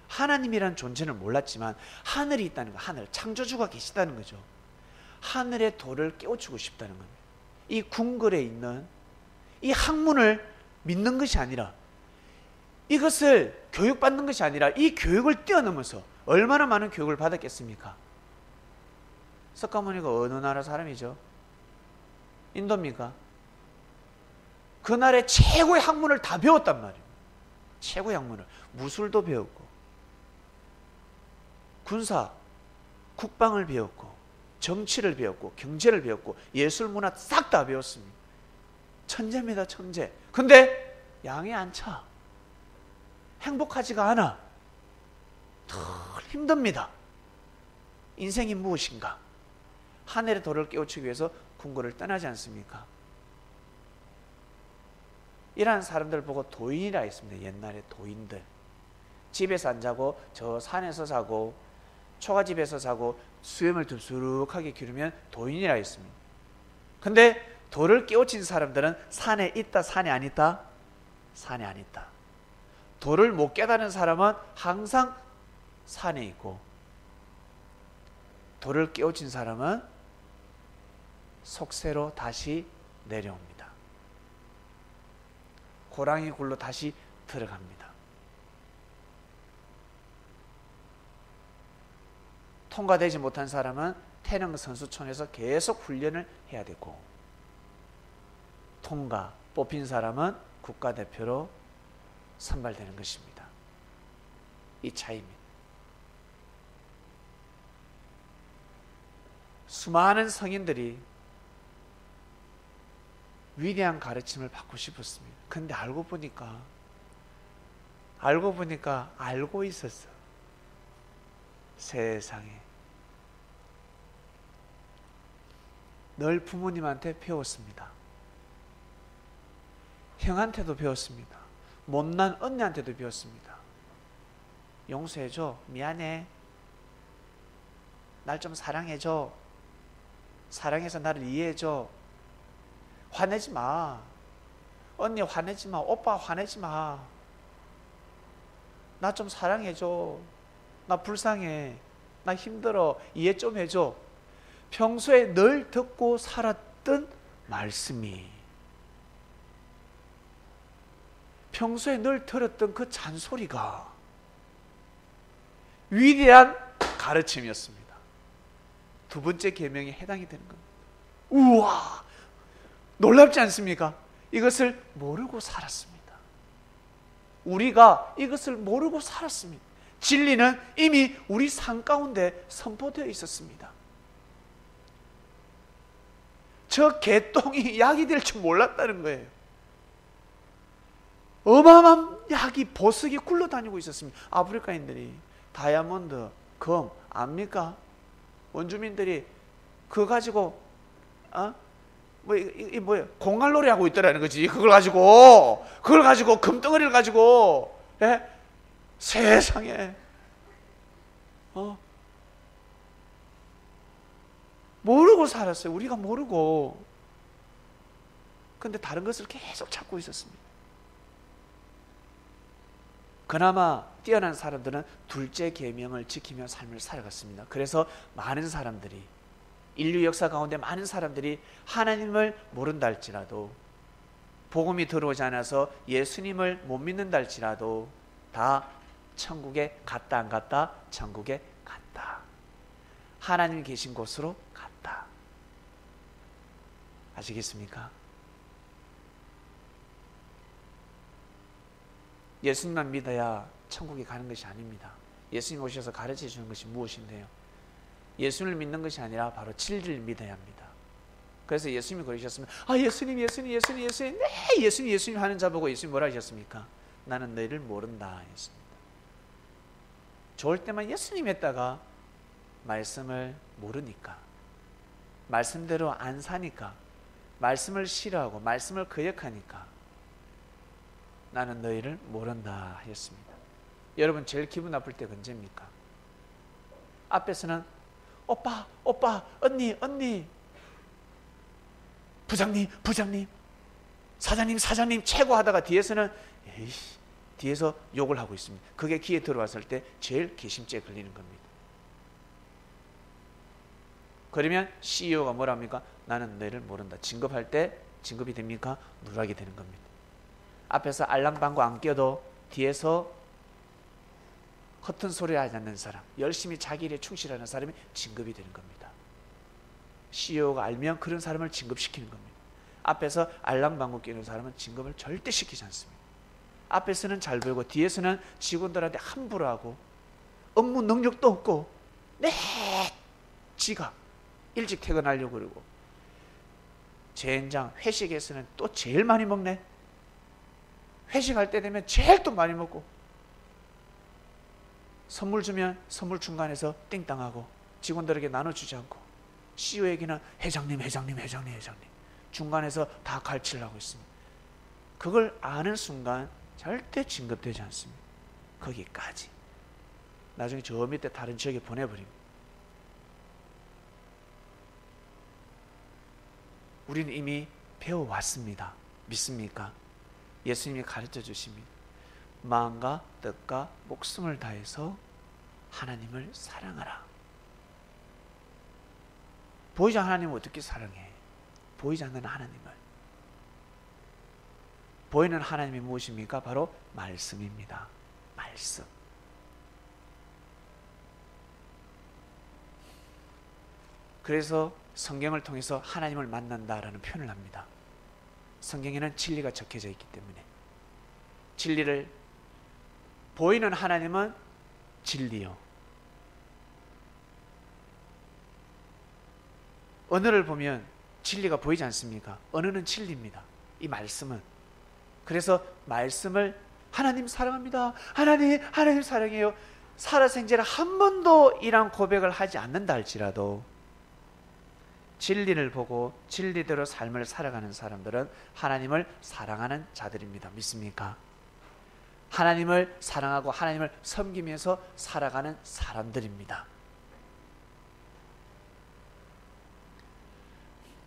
하나님이라는 존재는 몰랐지만 하늘이 있다는 거, 하늘, 창조주가 계시다는 거죠. 하늘의 도를 깨우치고 싶다는 겁니다. 이 궁궐에 있는 이 학문을 믿는 것이 아니라, 이것을 교육받는 것이 아니라 이 교육을 뛰어넘어서 얼마나 많은 교육을 받았겠습니까? 석가모니가 어느 나라 사람이죠? 인도입니까? 그 나라의 최고의 학문을 다 배웠단 말이에요. 최고의 학문을. 무술도 배웠고, 군사, 국방을 배웠고, 정치를 배웠고, 경제를 배웠고, 예술 문화 싹 다 배웠습니다. 천재입니다, 천재. 근데 양이 안 차. 행복하지가 않아. 덜 힘듭니다. 인생이 무엇인가? 하늘의 도를 깨우치기 위해서 궁궐을 떠나지 않습니까? 이러한 사람들 보고 도인이라 했습니다. 옛날에 도인들. 집에서 안 자고 저 산에서 자고 초가집에서 자고 수염을 듬수룩하게 기르면 도인이라 했습니다. 근데 도를 깨우친 사람들은 산에 있다, 산에 안 있다? 산에 안 있다. 도를 못 깨달은 사람은 항상 산에 있고, 도를 깨우친 사람은 속세로 다시 내려옵니다. 고랑이 굴로 다시 들어갑니다. 통과되지 못한 사람은 태릉 선수촌에서 계속 훈련을 해야 되고, 통과 뽑힌 사람은 국가대표로 선발되는 것입니다. 이 차이입니다. 수많은 성인들이 위대한 가르침을 받고 싶었습니다. 근데 알고 보니까 알고 있었어. 세상에. 늘 부모님한테 배웠습니다. 형한테도 배웠습니다. 못난 언니한테도 배웠습니다. 용서해줘. 미안해. 날 좀 사랑해줘. 사랑해서 나를 이해해줘. 화내지 마. 언니 화내지 마. 오빠 화내지 마. 나 좀 사랑해줘. 나 불쌍해. 나 힘들어. 이해 좀 해줘. 평소에 늘 듣고 살았던 말씀이, 평소에 늘 들었던 그 잔소리가 위대한 가르침이었습니다. 두 번째 계명에 해당이 되는 겁니다. 우와! 놀랍지 않습니까? 이것을 모르고 살았습니다. 우리가 이것을 모르고 살았습니다. 진리는 이미 우리 삶 가운데 선포되어 있었습니다. 저 개똥이 약이 될 줄 몰랐다는 거예요. 어마어마한 약이, 보석이 굴러다니고 있었습니다. 아프리카인들이 다이아몬드, 금 압니까? 원주민들이 그거 가지고 뭐야 공갈놀이 하고 있더라는 거지. 그걸 가지고 금덩어리를 가지고, 예? 세상에 모르고 살았어요. 우리가 모르고. 근데 다른 것을 계속 찾고 있었습니다. 그나마 뛰어난 사람들은 둘째 계명을 지키며 삶을 살아갔습니다. 그래서 많은 사람들이, 인류 역사 가운데 많은 사람들이 하나님을 모른다 할지라도, 복음이 들어오지 않아서 예수님을 못 믿는다 할지라도 다 천국에 갔다 안 갔다? 천국에 갔다. 하나님 계신 곳으로 갔다. 아시겠습니까? 예수님만 믿어야 천국에 가는 것이 아닙니다. 예수님 오셔서 가르쳐 주는 것이 무엇인데요? 예수님을 믿는 것이 아니라 바로 진리를 믿어야 합니다. 그래서 예수님이 그러셨으면, 예수님 네, 예수님 하는 자 보고 예수님 뭐라 하셨습니까? 나는 너희를 모른다 했습니다. 좋을 때만 예수님 했다가 말씀을 모르니까, 말씀대로 안 사니까, 말씀을 싫어하고 말씀을 거역하니까 나는 너희를 모른다 하였습니다. 여러분 제일 기분 나쁠 때가 언제입니까? 앞에서는 오빠, 언니, 부장님, 사장님 최고 하다가 뒤에서는 뒤에서 욕을 하고 있습니다. 그게 귀에 들어왔을 때 제일 개심죄에 걸리는 겁니다. 그러면 CEO가 뭐라 합니까? 나는 너희를 모른다. 진급할 때 진급이 됩니까? 누락이 되는 겁니다. 앞에서 알랑방구 안 껴도 뒤에서 허튼 소리 하지 않는 사람, 열심히 자기 일에 충실하는 사람이 진급이 되는 겁니다. CEO가 알면 그런 사람을 진급시키는 겁니다. 앞에서 알랑방구 끼는 사람은 진급을 절대 시키지 않습니다. 앞에서는 잘 보이고 뒤에서는 직원들한테 함부로 하고 업무 능력도 없고 지가 일찍 퇴근하려고 그러고, 젠장 회식에서는 또 제일 많이 먹네. 회식할 때 되면 제일 또 많이 먹고, 선물 주면 선물 중간에서 띵땅하고 직원들에게 나눠주지 않고 CEO에게는 회장님 중간에서 다 갈취를 하고 있습니다. 그걸 아는 순간 절대 진급되지 않습니다. 거기까지. 나중에 저 밑에 다른 지역에 보내버립니다. 우리는 이미 배워왔습니다. 믿습니까? 예수님이 가르쳐 주십니다. 마음과 뜻과 목숨을 다해서 하나님을 사랑하라. 보이지 않는 하나님을 어떻게 사랑해? 보이지 않는 하나님을. 보이는 하나님이 무엇입니까? 바로 말씀입니다. 말씀. 그래서 성경을 통해서 하나님을 만난다라는 표현을 합니다. 성경에는 진리가 적혀져 있기 때문에 진리를 보이는 하나님은 진리요. 언어를 보면 진리가 보이지 않습니까? 언어는 진리입니다. 이 말씀은. 그래서 말씀을 하나님 사랑합니다. 하나님 사랑해요. 살아생전에 한 번도 이런 고백을 하지 않는다 할지라도 진리를 보고 진리대로 삶을 살아가는 사람들은 하나님을 사랑하는 자들입니다. 믿습니까? 하나님을 사랑하고 하나님을 섬기면서 살아가는 사람들입니다.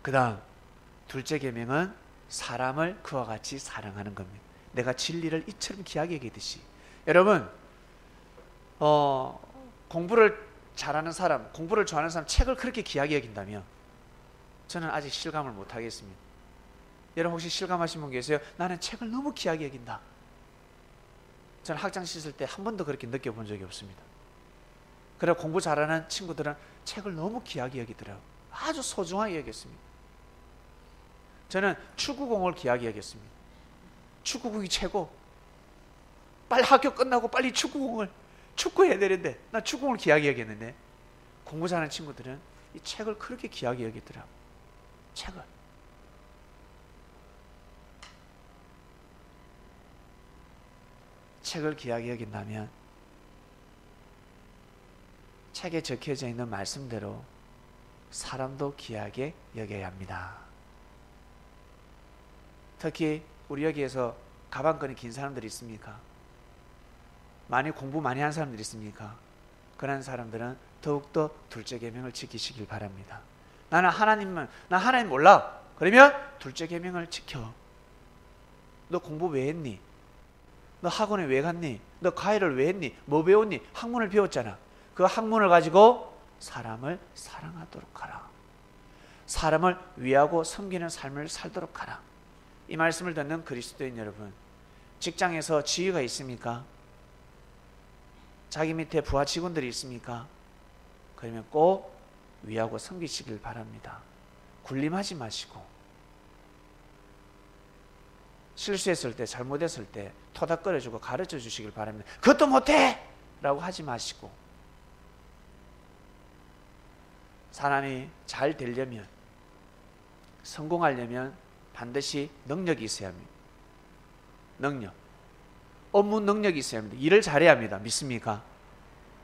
그 다음 둘째 계명은 사람을 그와 같이 사랑하는 겁니다. 내가 진리를 이처럼 귀하게 여기듯이. 여러분 공부를 잘하는 사람, 공부를 좋아하는 사람 책을 그렇게 귀하게 여긴다면 저는 아직 실감을 못하겠습니다. 여러분 혹시 실감하신 분 계세요? 나는 책을 너무 귀하게 여긴다. 저는 학창 시절 때 한 번도 그렇게 느껴본 적이 없습니다. 그리고 공부 잘하는 친구들은 책을 너무 귀하게 여기더라고요. 아주 소중하게 여겼습니다. 저는 축구공을 귀하게 여겼습니다. 축구공이 최고. 빨리 학교 끝나고 빨리 축구해야 되는데 나 축구공을 귀하게 여겼는데 공부 잘하는 친구들은 이 책을 그렇게 귀하게 여기더라고요. 책을 귀하게 여긴다면 책에 적혀져 있는 말씀대로 사람도 귀하게 여겨야 합니다. 특히 우리 여기에서 가방끈이 긴 사람들이 있습니까? 공부 많이 한 사람들이 있습니까? 그런 사람들은 더욱더 둘째 계명을 지키시길 바랍니다. 나 하나님 몰라. 그러면 둘째 계명을 지켜. 너 공부 왜 했니? 너 학원에 왜 갔니? 너 과외를 왜 했니? 뭐 배웠니? 학문을 배웠잖아. 그 학문을 가지고 사람을 사랑하도록 하라. 사람을 위하고 섬기는 삶을 살도록 하라. 이 말씀을 듣는 그리스도인 여러분, 직장에서 지휘가 있습니까? 자기 밑에 부하 직원들이 있습니까? 그러면 꼭 위하고 섬기시길 바랍니다. 군림하지 마시고 실수했을 때, 잘못했을 때 토닥거려주고 가르쳐 주시길 바랍니다. 그것도 못해! 라고 하지 마시고 사람이 잘 되려면, 성공하려면 반드시 능력이 있어야 합니다. 업무 능력이 있어야 합니다. 일을 잘해야 합니다. 믿습니까?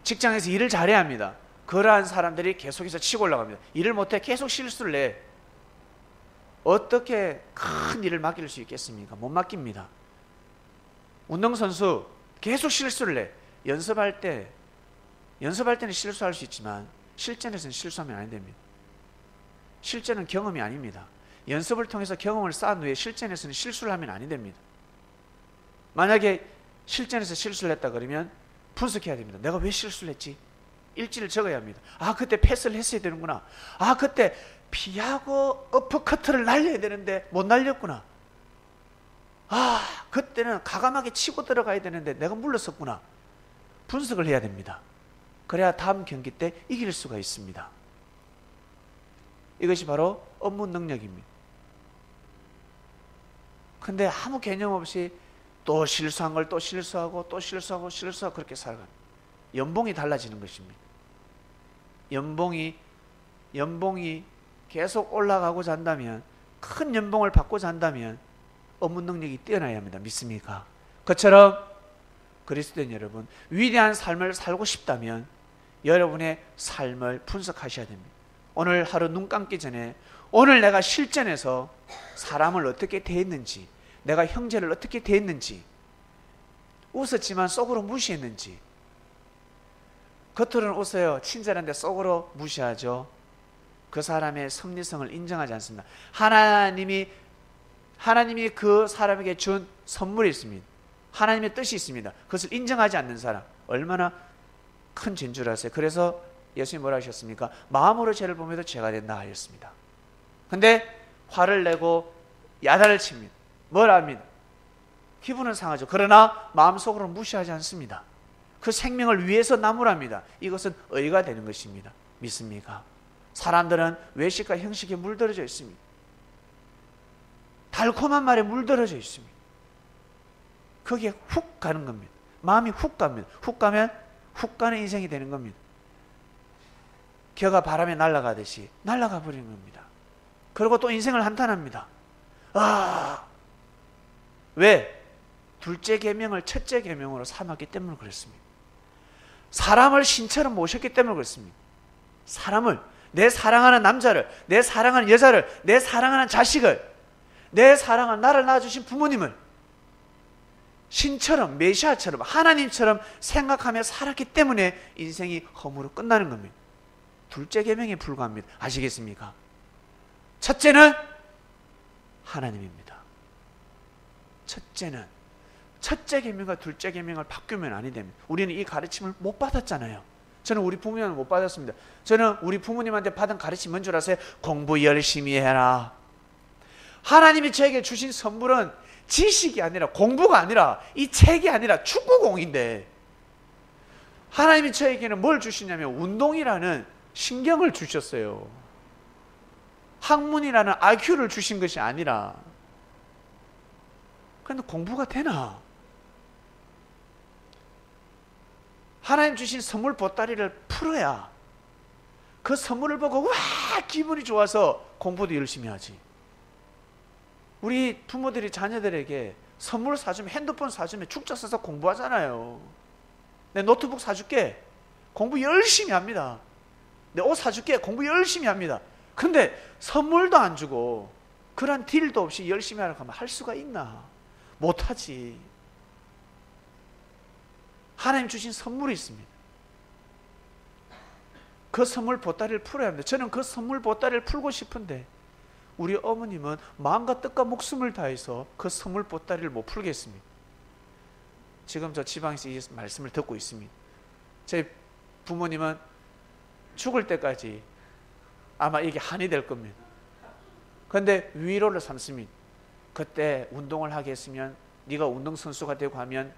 직장에서 일을 잘해야 합니다. 그러한 사람들이 계속해서 치고 올라갑니다. 일을 못해 계속 실수를 내. 어떻게 큰 일을 맡길 수 있겠습니까? 못 맡깁니다. 운동선수 계속 실수를 내. 연습할 때는 실수할 수 있지만 실전에서는 실수하면 안 됩니다. 실전은 경험이 아닙니다. 연습을 통해서 경험을 쌓은 후에 실전에서는 실수를 하면 안 됩니다. 만약에 실전에서 실수를 했다 그러면 분석해야 됩니다. 내가 왜 실수를 했지? 일지를 적어야 합니다. 그때 패스를 했어야 되는구나. 그때 피하고 어퍼커트를 날려야 되는데 못 날렸구나. 그때는 가감하게 치고 들어가야 되는데 내가 물렀었구나. 분석을 해야 됩니다. 그래야 다음 경기 때 이길 수가 있습니다. 이것이 바로 업무 능력입니다. 근데 아무 개념 없이 또 실수한 걸 또 실수하고 또 실수하고 그렇게 살아갑니다. 연봉이 달라지는 것입니다. 연봉이 계속 올라가고자 한다면, 큰 연봉을 받고자 한다면 업무 능력이 뛰어나야 합니다. 믿습니까? 그처럼 그리스도인 여러분, 위대한 삶을 살고 싶다면 여러분의 삶을 분석하셔야 됩니다. 오늘 하루 눈 감기 전에 오늘 내가 실전에서 사람을 어떻게 대했는지, 내가 형제를 어떻게 대했는지, 웃었지만 속으로 무시했는지. 겉으로는 웃어요. 친절한데 속으로 무시하죠. 그 사람의 섭리성을 인정하지 않습니다. 하나님이 그 사람에게 준 선물이 있습니다. 하나님의 뜻이 있습니다. 그것을 인정하지 않는 사람, 얼마나 큰 죄인 줄 아세요? 그래서 예수님이 뭐라 하셨습니까? 마음으로 죄를 범해도 죄가 된다 하셨습니다. 근데 화를 내고 야단을 칩니다. 뭘 합니다. 기분은 상하죠. 그러나 마음속으로 무시하지 않습니다. 그 생명을 위해서 나무랍니다. 이것은 의가 되는 것입니다. 믿습니까? 사람들은 외식과 형식에 물들어져 있습니다. 달콤한 말에 물들어져 있습니다. 거기에 훅 가는 겁니다. 마음이 훅 갑니다. 훅 가면 훅 가는 인생이 되는 겁니다. 겨가 바람에 날아가듯이 날아가 버리는 겁니다. 그리고 또 인생을 한탄합니다. 왜? 둘째 계명을 첫째 계명으로 삼았기 때문에 그렇습니다. 사람을 신처럼 모셨기 때문에 그렇습니다. 사람을, 내 사랑하는 남자를, 내 사랑하는 여자를, 내 사랑하는 자식을, 내 사랑하는 나를 낳아주신 부모님을 신처럼, 메시아처럼, 하나님처럼 생각하며 살았기 때문에 인생이 허무로 끝나는 겁니다. 둘째 계명에 불과합니다. 아시겠습니까? 첫째는 하나님입니다. 첫째 계명과 둘째 계명을 바꾸면 아니 됩니다. 우리는 이 가르침을 못 받았잖아요. 저는 우리 부모님은 못 받았습니다. 저는 우리 부모님한테 받은 가르침이 뭔 줄 아세요? 공부 열심히 해라. 하나님이 저에게 주신 선물은 지식이 아니라, 공부가 아니라, 이 책이 아니라 축구공인데, 하나님이 저에게는 뭘 주시냐면 운동이라는 신경을 주셨어요. 학문이라는 IQ를 주신 것이 아니라. 그런데 공부가 되나? 하나님 주신 선물 보따리를 풀어야 그 선물을 보고 와 기분이 좋아서 공부도 열심히 하지. 우리 부모들이 자녀들에게 선물 사주면, 핸드폰 사주면 축자 써서 공부하잖아요. 내 노트북 사줄게, 공부 열심히 합니다. 내 옷 사줄게, 공부 열심히 합니다. 근데 선물도 안 주고 그런 딜도 없이 열심히 하라고 하면 할 수가 있나? 못하지. 하나님 주신 선물이 있습니다. 그 선물 보따리를 풀어야 합니다. 저는 그 선물 보따리를 풀고 싶은데 우리 어머님은 마음과 뜻과 목숨을 다해서 그 선물 보따리를 못 풀겠습니다. 지금 저 지방에서 이 말씀을 듣고 있습니다. 제 부모님은 죽을 때까지 아마 이게 한이 될 겁니다. 그런데 위로를 삼습니다. 그때 운동을 하게 했으면, 네가 운동선수가 되고 하면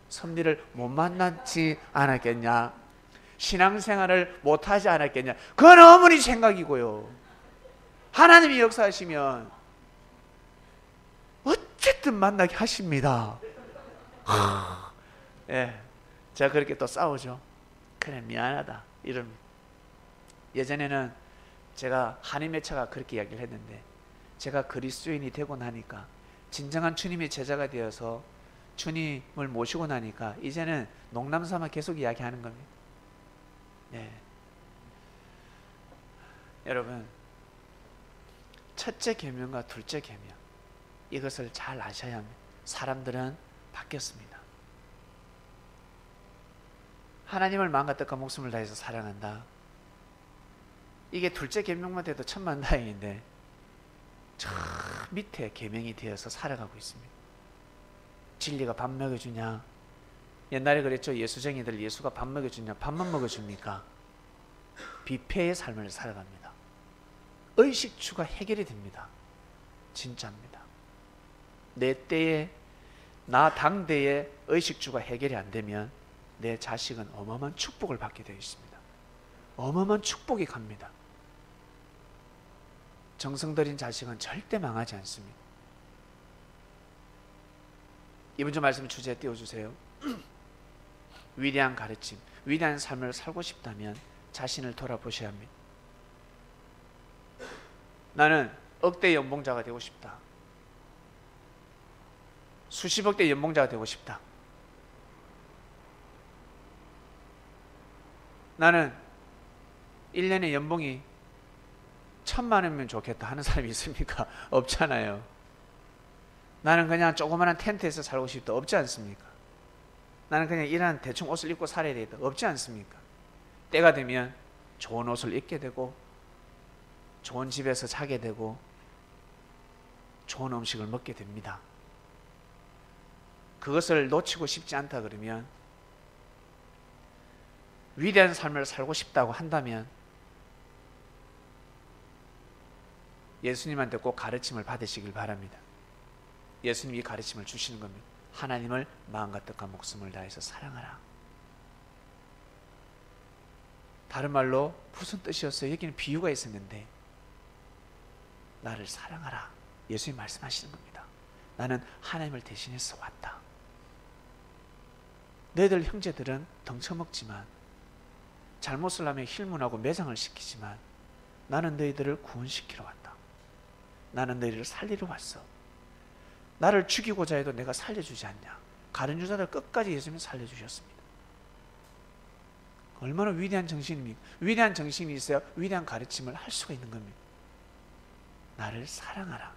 섭리를 못 만났지 않았겠냐, 신앙생활을 못하지 않았겠냐. 그건 어머니 생각이고요. 하나님이 역사하시면 어쨌든 만나게 하십니다. 예, 제가 그렇게 또 싸우죠. 그래 미안하다 이럽니다. 예전에는 제가 한인매체가 그렇게 이야기를 했는데, 제가 그리스도인이 되고 나니까, 진정한 주님의 제자가 되어서 주님을 모시고 나니까 이제는 농담삼아 계속 이야기하는 겁니다. 네. 여러분, 첫째 계명과 둘째 계명, 이것을 잘 아셔야 합니다. 사람들은 바뀌었습니다. 하나님을 마음과 뜻과 목숨을 다해서 사랑한다. 이게 둘째 계명만 돼도 천만다행인데 저 밑에 계명이 되어서 살아가고 있습니다. 진리가 밥 먹여주냐? 옛날에 그랬죠. 예수쟁이들 예수가 밥 먹여주냐? 밥만 먹여줍니까? 뷔페의 삶을 살아갑니다. 의식주가 해결이 됩니다. 진짜입니다. 내 때에, 나 당대에 의식주가 해결이 안 되면 내 자식은 어마어마한 축복을 받게 되어 있습니다. 어마어마한 축복이 갑니다. 정성 들인 자식은 절대 망하지 않습니다. 이번 주 말씀 주제에 띄워주세요. 위대한 가르침, 위대한 삶을 살고 싶다면 자신을 돌아보셔야 합니다. 나는 억대 연봉자가 되고 싶다. 수십억대 연봉자가 되고 싶다. 나는 1년에 연봉이 1,000만 원이면 좋겠다 하는 사람이 있습니까? 없잖아요. 나는 그냥 조그마한 텐트에서 살고 싶다. 없지 않습니까? 나는 그냥 이런 대충 옷을 입고 살아야 되겠다. 없지 않습니까? 때가 되면 좋은 옷을 입게 되고 좋은 집에서 자게 되고 좋은 음식을 먹게 됩니다. 그것을 놓치고 싶지 않다 그러면, 위대한 삶을 살고 싶다고 한다면 예수님한테 꼭 가르침을 받으시길 바랍니다. 예수님이 이 가르침을 주시는 겁니다. 하나님을 마음과 뜻과 목숨을 다해서 사랑하라. 다른 말로 무슨 뜻이었어요? 여기는 비유가 있었는데, 나를 사랑하라. 예수님 말씀하시는 겁니다. 나는 하나님을 대신해서 왔다. 너희들 형제들은 덩쳐먹지만, 잘못을 하면 힐문하고 매장을 시키지만, 나는 너희들을 구원시키러 왔다. 나는 너희를 살리러 왔어. 나를 죽이고자 해도 내가 살려주지 않냐. 가룟 유다를 끝까지 예수님이 살려주셨습니다. 얼마나 위대한 정신입니까? 위대한 정신이 있어야 위대한 가르침을 할 수가 있는 겁니다. 나를 사랑하라.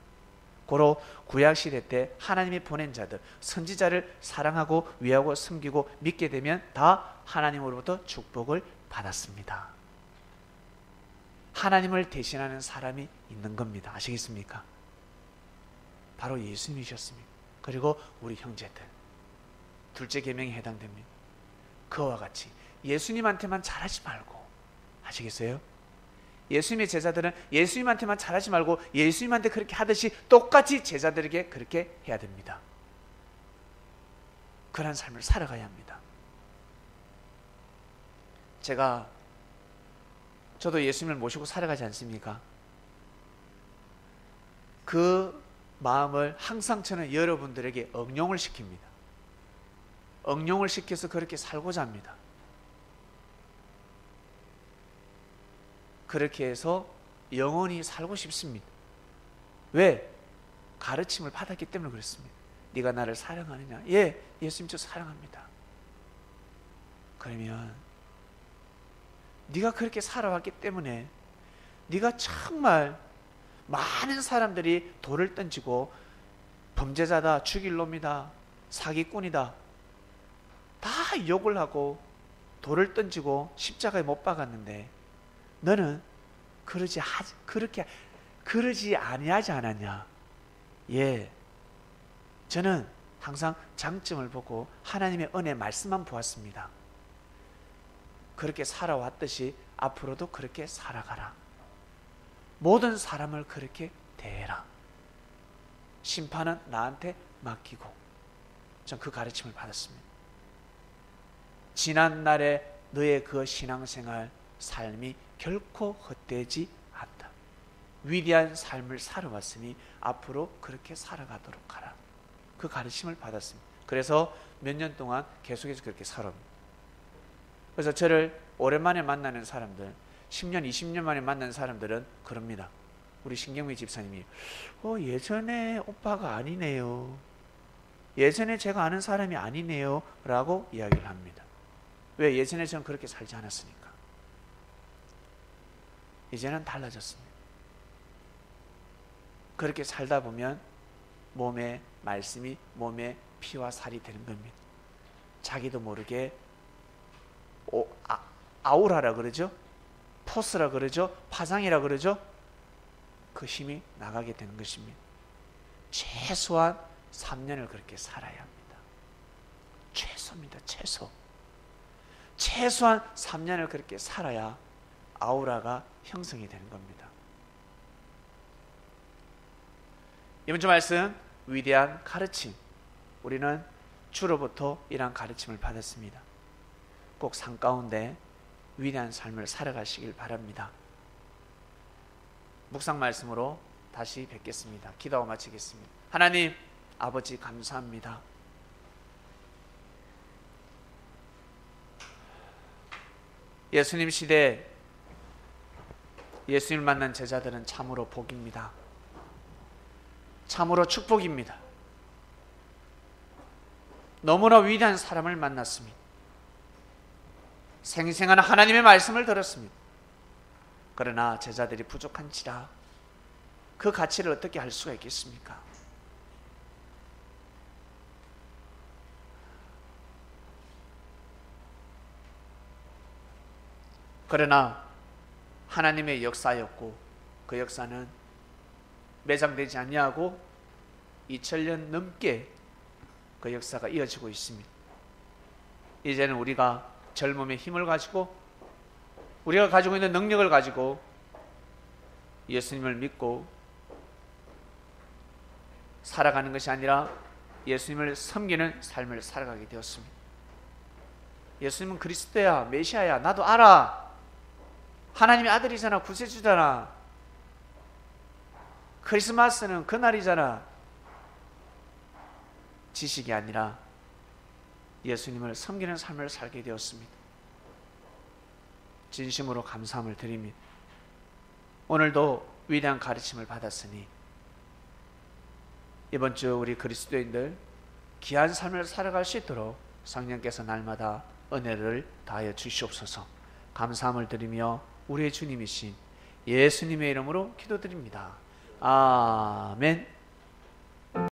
고로 구약시대 때 하나님이 보낸 자들, 선지자를 사랑하고 위하고 섬기고 믿게 되면 다 하나님으로부터 축복을 받았습니다. 하나님을 대신하는 사람이 있는 겁니다. 아시겠습니까? 바로 예수님이셨습니다. 그리고 우리 형제들, 둘째 계명에 해당됩니다. 그와 같이 예수님한테만 잘하지 말고, 아시겠어요? 예수님의 제자들은 예수님한테만 잘하지 말고 예수님한테 그렇게 하듯이 똑같이 제자들에게 그렇게 해야 됩니다. 그런 삶을 살아가야 합니다. 저도 예수님을 모시고 살아가지 않습니까? 그 마음을 항상 저는 여러분들에게 응용을 시킵니다. 응용을 시켜서 그렇게 살고자 합니다. 그렇게 해서 영원히 살고 싶습니다. 왜? 가르침을 받았기 때문에 그렇습니다. 네가 나를 사랑하느냐? 예, 예수님 저 사랑합니다. 그러면 네가 그렇게 살아왔기 때문에 네가 정말 많은 사람들이 돌을 던지고 범죄자다, 죽일 놈이다, 사기꾼이다 다 욕을 하고 돌을 던지고 십자가에 못 박았는데 너는 그러지 아니하지 않았냐? 예, 저는 항상 장점을 보고 하나님의 은혜 말씀만 보았습니다. 그렇게 살아왔듯이 앞으로도 그렇게 살아가라. 모든 사람을 그렇게 대해라. 심판은 나한테 맡기고. 전 그 가르침을 받았습니다. 지난날에 너의 그 신앙생활, 삶이 결코 헛되지 않다. 위대한 삶을 살아왔으니 앞으로 그렇게 살아가도록 하라. 그 가르침을 받았습니다. 그래서 몇 년 동안 계속해서 그렇게 살아옵니다. 그래서 저를 오랜만에 만나는 사람들, 10년, 20년 만에 만난 사람들은 그럽니다. 우리 신경미 집사님이 예전에 오빠가 아니네요. 예전에 제가 아는 사람이 아니네요. 라고 이야기를 합니다. 왜? 예전에 저는 그렇게 살지 않았으니까. 이제는 달라졌습니다. 그렇게 살다 보면 몸에 말씀이 몸에 피와 살이 되는 겁니다. 자기도 모르게 아우라라 그러죠? 포스라 그러죠? 파장이라 그러죠? 그 힘이 나가게 되는 것입니다. 최소한 3년을 그렇게 살아야 합니다. 최소입니다. 최소한 3년을 그렇게 살아야 아우라가 형성이 되는 겁니다. 이번 주 말씀, 위대한 가르침. 우리는 주로부터 이러한 가르침을 받았습니다. 꼭 삶 가운데 위대한 삶을 살아가시길 바랍니다. 묵상 말씀으로 다시 뵙겠습니다. 기도하고 마치겠습니다. 하나님 아버지 감사합니다. 예수님 시대 예수님을 만난 제자들은 참으로 복입니다. 참으로 축복입니다. 너무나 위대한 사람을 만났습니다. 생생한 하나님의 말씀을 들었습니다. 그러나 제자들이 부족한지라 그 가치를 어떻게 할 수가 있겠습니까? 그러나 하나님의 역사였고 그 역사는 매장되지 아니하고 2000년 넘게 그 역사가 이어지고 있습니다. 이제는 우리가 젊음의 힘을 가지고 우리가 가지고 있는 능력을 가지고 예수님을 믿고 살아가는 것이 아니라 예수님을 섬기는 삶을 살아가게 되었습니다. 예수님은 그리스도야, 메시아야, 나도 알아. 하나님의 아들이잖아, 구세주잖아. 크리스마스는 그날이잖아. 지식이 아니라 예수님을 섬기는 삶을 살게 되었습니다. 진심으로 감사함을 드립니다. 오늘도 위대한 가르침을 받았으니 이번 주 우리 그리스도인들 귀한 삶을 살아갈 수 있도록 성령께서 날마다 은혜를 다하여 주시옵소서. 감사함을 드리며 우리의 주님이신 예수님의 이름으로 기도드립니다. 아멘.